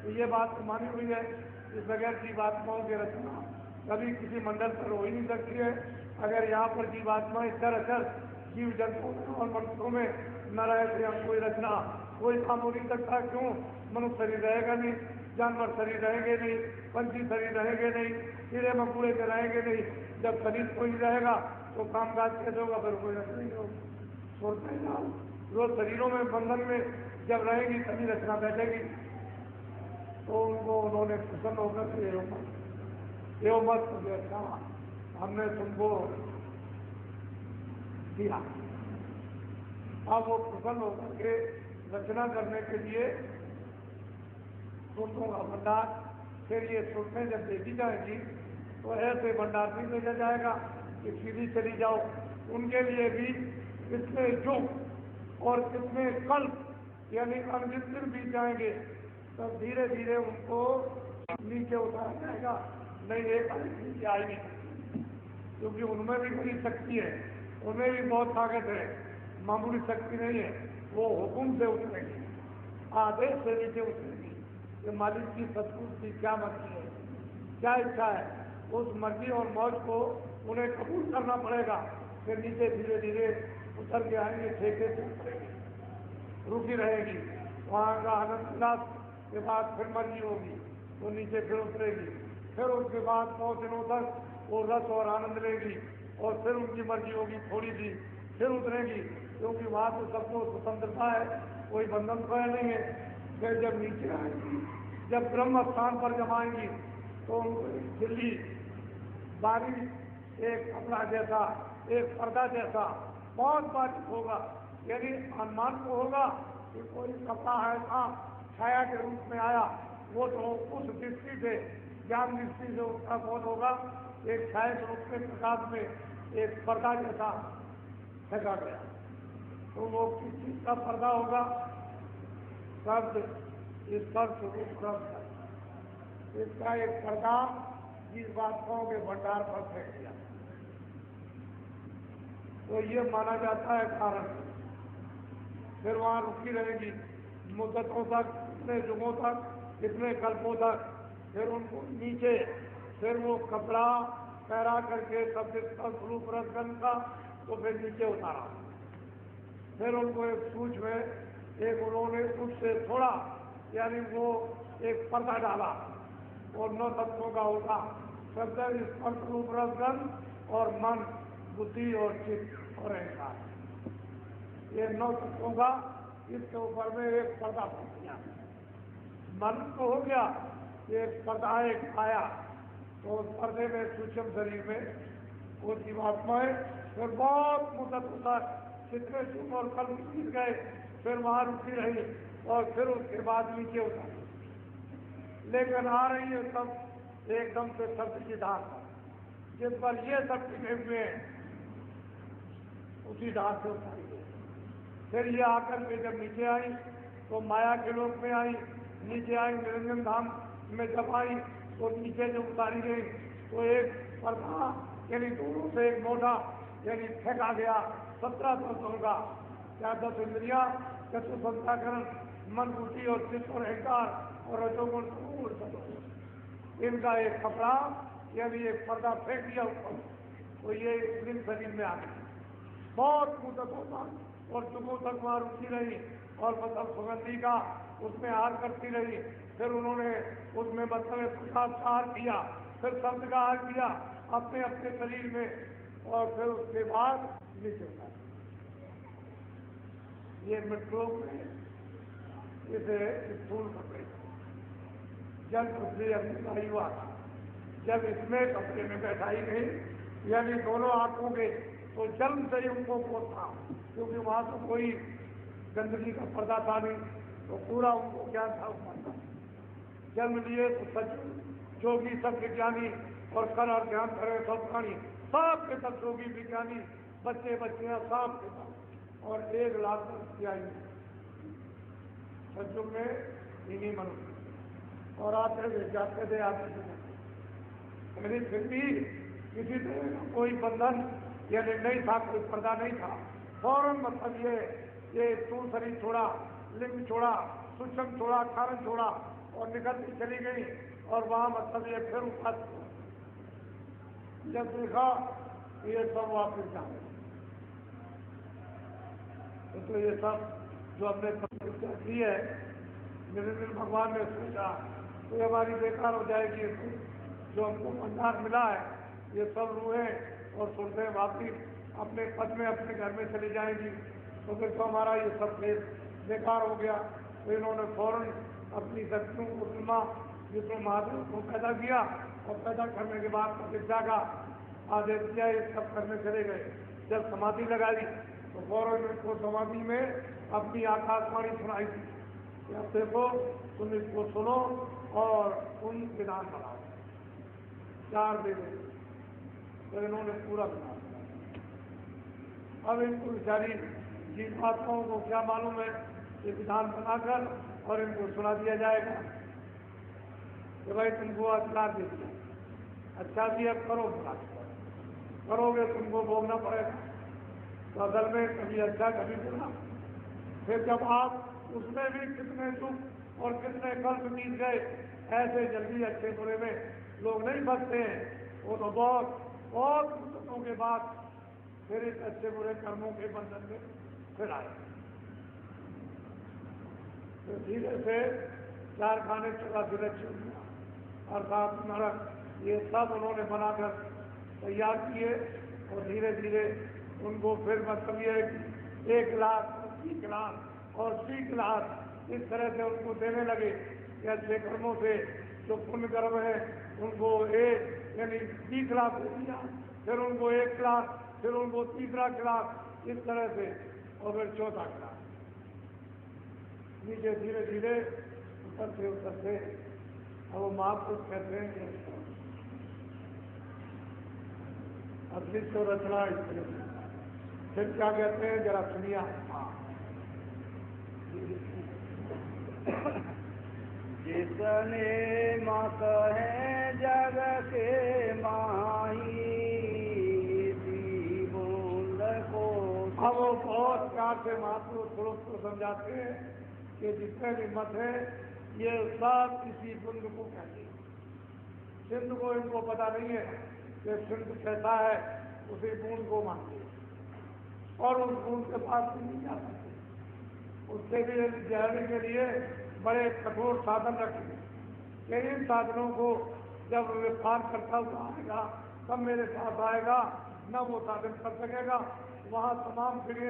तो ये बात तो मानी हुई है, इस बगैर की बात की रचना कभी किसी मंडल पर हो ही नहीं सकती है अगर यहाँ पर जीवात्माएं चर जीव जंतुओं में और मनुष्यों में न रहे थे। हम कोई रचना कोई काम हो नहीं सकता। क्यों? मनुष्य शरीर रहेगा नहीं, जानवर शरीर रहेंगे नहीं, पंछी शरीर रहेंगे नहीं, कीड़े मकोड़े के रहेंगे नहीं। जब शरीर कोई रहेगा तो कामकाज कैसे होगा? फिर कोई रचना नहीं होगी। छोड़ते ही ना रोज शरीरों में बंधन में जब रहेगी तभी रचना बैठेगी। तो उनको उन्होंने प्रसन्न होकर के एवं मत देखा हमने तुमको दिया। अब वो प्रसन्न होकर के रचना करने के लिए सुरतों का भंडार, फिर ये सुरतें जब देखी जाएगी तो ऐसे भंडार नहीं भेजा जाएगा कि सीधी चली जाओ। उनके लिए भी कितने युग और कितने कल्प यानी अनगिनत दिन बीत जाएंगे, तब धीरे धीरे उनको नीचे उतारा जाएगा। नहीं एक नीचे आई नहीं सकती, क्योंकि उनमें भी बड़ी शक्ति है, उनमें भी बहुत ताकत है, मामूली शक्ति नहीं है। वो हुक्म से उतरेगी, आदेश से नीचे उतरेगी कि मालिक की सतपुरुष की क्या मर्जी है, क्या इच्छा है, उस मर्जी और मौज को उन्हें कबूल करना पड़ेगा। फिर नीचे धीरे धीरे उतर के आएंगे, ठेके से उतरेंगे, रुकी रहेगी। वहाँ का आनंद उल्लास के बाद फिर मर्जी होगी तो नीचे फिर उतरेगी। फिर उसके बाद 100 दिनों तक वो रस और आनंद लेगी और फिर उनकी मर्जी होगी थोड़ी सी फिर उतरेगी, क्योंकि वहाँ तो सबको स्वतंत्रता है, कोई बंधन तो नहीं है। फिर जब नीचे आएंगी, जब ब्रह्म स्थान पर जब आएंगी तो दिल्ली बारी एक कपड़ा जैसा, एक पर्दा जैसा बहुत बारीक होगा, यानी अनुमान को होगा कि कोई कपड़ा है था छाया के रूप में आया। वो तो उस दृष्टि से, ज्ञान दृष्टि से उसका कौन होगा, एक छाया के रूप में प्रकाश में एक पर्दा जैसा फेंका गया। तो वो किस चीज का पर्दा होगा? शब्द, स्पर्श, रूप, रस, इसका एक पर्दा जिस बातों के भंडार पर फेंक दिया। तो ये माना जाता है कारण। फिर वहाँ रुकी रहेगी मुद्दतों तक, कितने युगों तक, कितने कल्पों तक। फिर उनको नीचे फिर वो कपड़ा पैरा करके सब रूप रसगन का तो फिर नीचे उतारा। फिर उनको एक सूच में एक उन्होंने उससे थोड़ा यानी वो एक पर्दा डाला और 9 तत्वों का होगा, शब्द, स्पर्श, रूप, रसगन और मन, बुद्धि और चित्त और अहंकार, ये 9 तत्वों का इसके ऊपर में एक पर्दा पड़ गया। मन तो हो गया, एक पर्दा एक आया तो उस पर्दे में सूक्ष्म शरीर में वो जीवात्माएं फिर बहुत मुद्दत होता कितने सुख और कल गिर गए, फिर वहां रुकी रही और फिर उसके बाद नीचे उतारी। लेकिन आ रही है सब एकदम से शब्द की धार पर, जिस पर ये सब टिके हुए हैं उसी धार से उतारी गई। फिर ये आकर के जब नीचे आई तो माया के लोक में आई, नीचे आई निरंजन धाम में जब आई तो नीचे जो उतारी गई तो एक पर्दा यानी दोनों से एक मोटा यानी फेंका गया 17 तत्वों का, क्या 10 इंद्रिया, चतुर्संताकरण, मन, बुद्धि और चित्त और अहंकार और रजोगुण, इनका एक कपड़ा यानी एक पर्दा फेंक दिया ऊपर, तो ये लिंग शरीर में आ गई। बहुत मुद्दतों तक और युगों तक वहाँ रुकी रही और मतलब सुगंधी का उसमें हार करती रही। फिर उन्होंने उसमें मतलब प्रसाद का हार किया, फिर शब्द का हार किया अपने अपने शरीर में और फिर उसके बाद नीचे उतारा। ये मृत्यु में इसे स्थूल कपड़े जब पृथ्वी अग्निवायु हुआ था, जब इसमें कपड़े में बैठाई गई यानी दोनों आंखों के, तो जन्म से ही उनको वो था, क्योंकि वहां तो कोई गंदगी का पर्दा था नहीं, तो पूरा उनको ज्ञान था उस जन्म लिए तो सच जोगी सब विज्ञानी और कर और ध्यान करे सब प्राणी सब के सब जोगी विज्ञानी बच्चे बच्चियां सब के सब और 1 लाख सज्जों में इन्हीं मनुष्य और आते थे जाते थे आते थे। फिर भी किसी तरह का कोई बंधन यानी नहीं था, कोई पर्दा नहीं था। फौरन मतलब ये स्थूल शरीर छोड़ा, लिंग छोड़ा, सूक्ष्म छोड़ा, कारण छोड़ा और निकलती चली गई और वहां मतलब ये फिर उपास जब देखा ये सब वापिस जाए, तो ये सब जो हमने तपस्या की है, निरंजन भगवान ने सोचा तो ये हमारी बेकार हो जाएगी। जो हमको भंडार मिला है ये सब रूहें और सुरतें वापिस अपने पद में अपने घर में चली जाएंगी, तो फिर तो हमारा ये सब खेल बेकार हो गया। तो इन्होंने फौरन अपनी शक्तियों को ब्रह्मा विष्णु महादेव को पैदा किया और पैदा करने के बाद प्रतिज्ञा का आदेश किया, ये सब करने चले गए। जब समाधि लगाई तो फौरन उनको समाधि में अपनी आकाशवाणी सुनाई थी, अब देखो तुम इसको सुनो और उन विधान बनाओ। 4 दिन तो इन्होंने पूरा विधान बनाया। अब इनको बेचारी जीवात्माओं को क्या मालूम है, ये विधान बनाकर और इनको सुना दिया जाएगा कि भाई तुमको अधिकार दे दिया, अच्छा भी अब करो, बुरा करोगे तुमको भोगना पड़ेगा। तो असल में कभी अच्छा कभी बुरा। फिर जब आप उसमें भी कितने दुख और कितने कष्ट बीत गए, ऐसे जल्दी अच्छे बुरे में लोग नहीं बचते हैं। वो तो बहुत दुखों के बाद फिर इस अच्छे बुरे कर्मों के बंधन में फिर आए। तो धीरे से 4 खाने चला फिर अच्छे अर्थात नरक, ये सब उन्होंने बनाकर तैयार किए और धीरे धीरे उनको फिर मतलब ये 1 लाख 30 लाख और 30 लाख इस तरह से उनको देने लगे कि अच्छे कर्मों से जो पुण्य कर्म है उनको 1 यानी 30 लाख दे दिया, फिर उनको 1 लाख, फिर उनको 30 लाख, इस तरह से और फिर 14 लाख नीचे धीरे धीरे उतरते। अब वो महापुरुष कहते हैं कि असली तो रचना फिर क्या कहते हैं जरा सुनिया। जितने मत है जग के माही बूंद को। अब वो बहुत प्यार से महापुरुष पुरुष को समझाते हैं कि जितने भी मत है ये सब किसी बूंद को कहते हैं। सिंध को इनको पता नहीं है कि सिंध कैसा है, उसी बूंद को मानते हैं और उस बूंद के पास भी नहीं जा सकते। उसके लिए जहरी के लिए बड़े कठोर साधन रखेंगे कि इन साधनों को जब पार करता हुआ आएगा तब मेरे पास आएगा, न वो साधन कर सकेगा। वहाँ तमाम फिर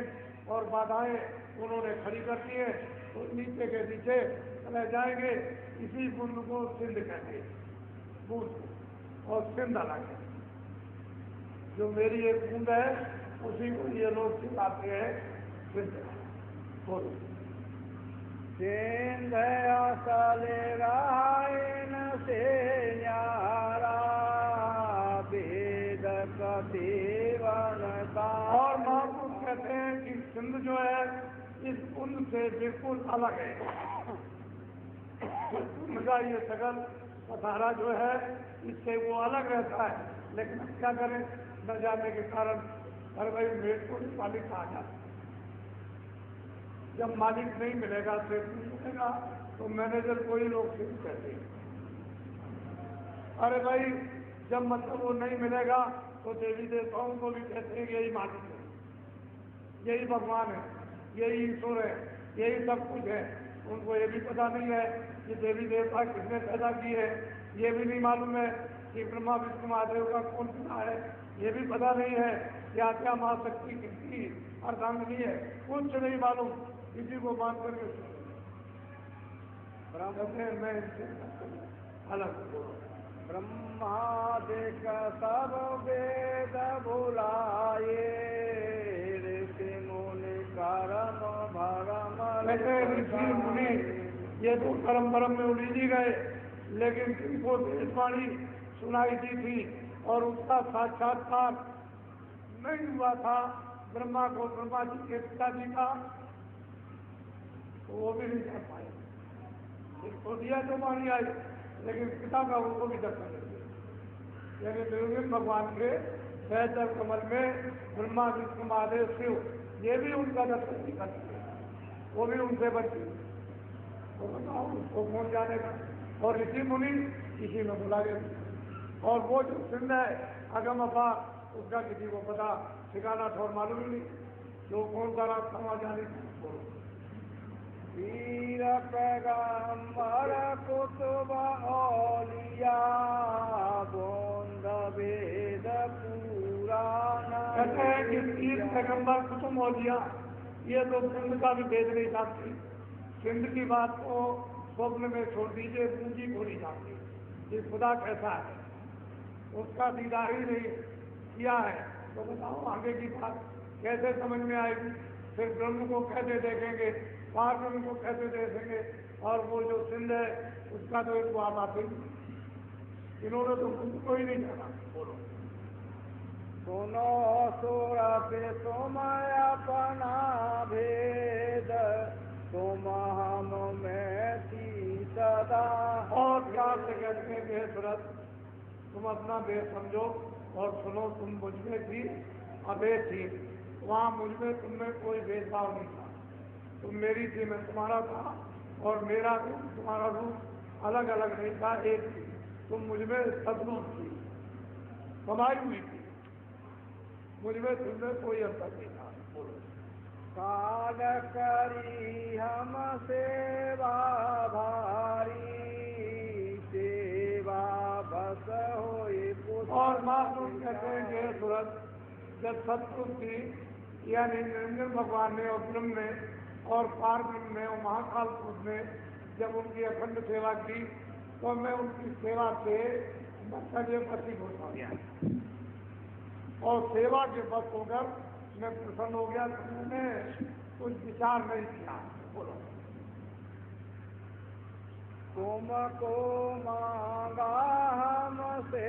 और बाधाएं उन्होंने खड़ी कर दी है, तो नीचे के नीचे चले जाएंगे। इसी बूंद को सिंध कहते हैं, बूंद और सिंध अलग है। जो मेरी एक बूंद है उसी को ये लोग सिखाते हैं सिंध। बोलो सिंध असल रायन से न्यारा वेद कथेवन का। और महापुरुष कहते हैं कि सिंध जो है इस कुंड से बिल्कुल अलग है। उनका ये सगल पथारा जो है इससे वो अलग रहता है, लेकिन क्या करें न जाने के कारण हर भाई मेरे को भी मालिक आ जाता। जब मालिक नहीं मिलेगा, सेठ नहीं मिलेगा, तो मैनेजर को ही लोग सेठ कहते हैं। अरे भाई जब मतलब वो नहीं मिलेगा तो देवी देवताओं को भी कहते हैं यही मालिक है, यही भगवान है, यही ईश्वर है, यही सब कुछ है। उनको ये भी पता नहीं है कि देवी देवता किसने पैदा की है, ये भी नहीं मालूम है कि ब्रह्मा विष्णु महादेव का कौन पिता है, ये भी पता नहीं है क्या क्या माँ शक्ति किसकी अर्धांगिनी है, कुछ नहीं मालूम। किसी को मान करके मैं अलग ब्रह्मादिक सब वेद भुलाए ऋषि मुनि कर्म भरम। ऋषि मुनि ये तो कर्म भरम में उलीझ गए, लेकिन किनको देशवाणी सुनाई दी थी और उसका साक्षात्कार नहीं हुआ था ब्रह्मा को, ब्रह्मा जी के पिताजी का, तो वो भी नहीं कर पाए। इसको दिया तो वाणी आई, लेकिन पिता का उनको भी दर्शन नहीं दिया। यानी निर्विघ्न भगवान के सहचर कमल में ब्रह्मा विष्णु महादेव शिव ये भी उनका दर्शन नहीं कर सके, वो भी उनसे बचे। तो बताओ उसको पहुंच जाने का। और ऋषि मुनि इसी में बुला गए। और वो जो सिंध है अगम अपार, उसका किसी को पता ठिकाना ठौर मालूम ही नहीं, जो कौन सा रास्ता वहाँ जाने की। पीर पैगंबर कुतुब औलिया बोंद वेद पुराण। कहते हैं कि पीर पैगंबर कुतुब औलिया ये तो सिंध का भी भेद नहीं जानती, सिंध की बात को स्वप्न में छोड़ दीजिए, पूंजी को नहीं जानती ये खुदा कैसा है, उसका दीदार ही नहीं किया है तो बताओ आगे की बात कैसे समझ में आएगी। फिर ब्रह्म को कैसे देखेंगे, पार ब्रह्म को कैसे देखेंगे, और वो जो सिंध है उसका तो इनको आप आते ही, इन्होंने तो खुद को ही नहीं जाना। बोलो सुनो सुर पे तुम अपना भेद, तुम हम में थी सदा। और प्यार से कहते हैं कि सूरत तुम अपना भेद समझो और सुनो, तुम मुझ में थी अभेद थी, वहाँ मुझ में तुम में कोई भेदभाव नहीं था, तुम मेरी थी मैं तुम्हारा था, और मेरा रूप तुम्हारा रूप अलग अलग नहीं था, एक थी, तुम मुझ में सदरूप थी, समाई हुई थी, मुझ में तुम में कोई अंतर नहीं था। बोलो काल करी हम सेवा भारी, सेवा बस होए और मासूम कहते हैं कि सूरत जब सतपुरुष थी यानी निरंजन भगवान ने और ब्रह्म ने और पार ब्रह्म ने और महाकाल पुरुष ने जब उनकी अखंड सेवा की तो मैं उनकी सेवा से बसी हो गया, और सेवा के बस होकर मैं प्रसन्न हो गया, तो मैंने कुछ विचार नहीं किया। बोलो तुमको मांगा हमसे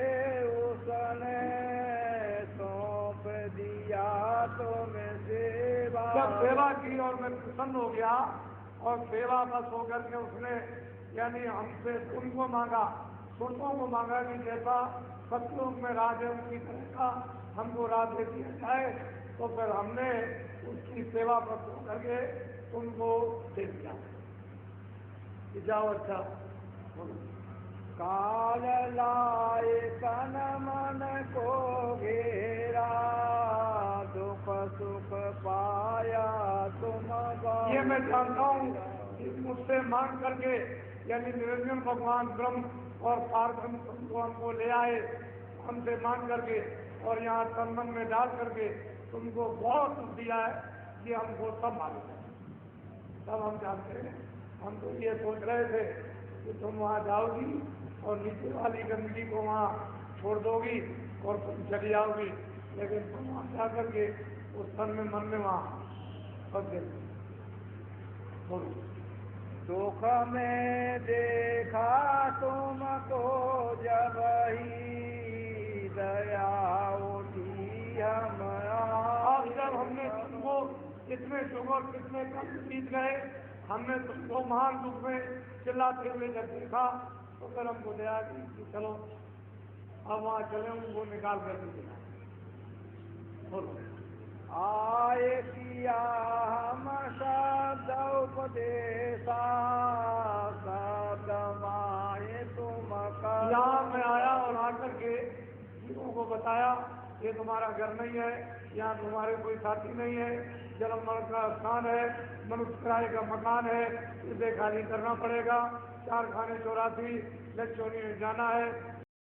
उसने, सौंप दिया तुम्हें सेवा। जब सेवा की और मैं प्रसन्न हो गया और सेवा बस होकर के उसने यानी हमसे तुमको मांगा, सुरतों को मांगा कि जैसा सतलोक में राज है उसी तरह का हमको राज दे दिया जाए, तो फिर हमने उसकी सेवा पर होकर के तुमको दे दिया कि जाओ अच्छा। काल लाए तन मन को घेरा, दुख सुख पाया तुम। ये मैं जानता हूँ कि मुझसे मांग करके यानी निरंजन भगवान ब्रह्म और पार ब्रह्म तुमको हमको ले आए, हमसे मांग करके और यहाँ तन मन में डाल करके तुमको बहुत सुख दिया है, ये हमको सब मालूम है, सब हम जानते हैं। हम तो ये सोच रहे थे कि तुम वहाँ जाओगी और नीचे वाली गंदगी को वहाँ छोड़ दोगी और तुम चली आओगी, लेकिन तुम वहाँ जा करके उस तन में मन में वहाँ फंस गई। दुख में देखा तुमको जब ही दया उठी हम। और जब हमने तुमको कितने सुख और कितने कष्ट बीत गए, हमने तुमको महान दुख में चिल्लाते हुए जब देखा तो फिर हमको दया की कि चलो अब वहाँ चले, उनको निकाल कर दीजिए। आए किया हम शब्द उपदेशा, शब्द माए तुम यहाँ मैं आया और आकर के जीवों को बताया ये तुम्हारा घर नहीं है, यहाँ तुम्हारे कोई साथी नहीं है, जन्म मरण का स्थान है, मनुष्य किराए का मकान है, इसे खाली करना पड़ेगा, 4 खाने 84 लक्षोनी में जाना है,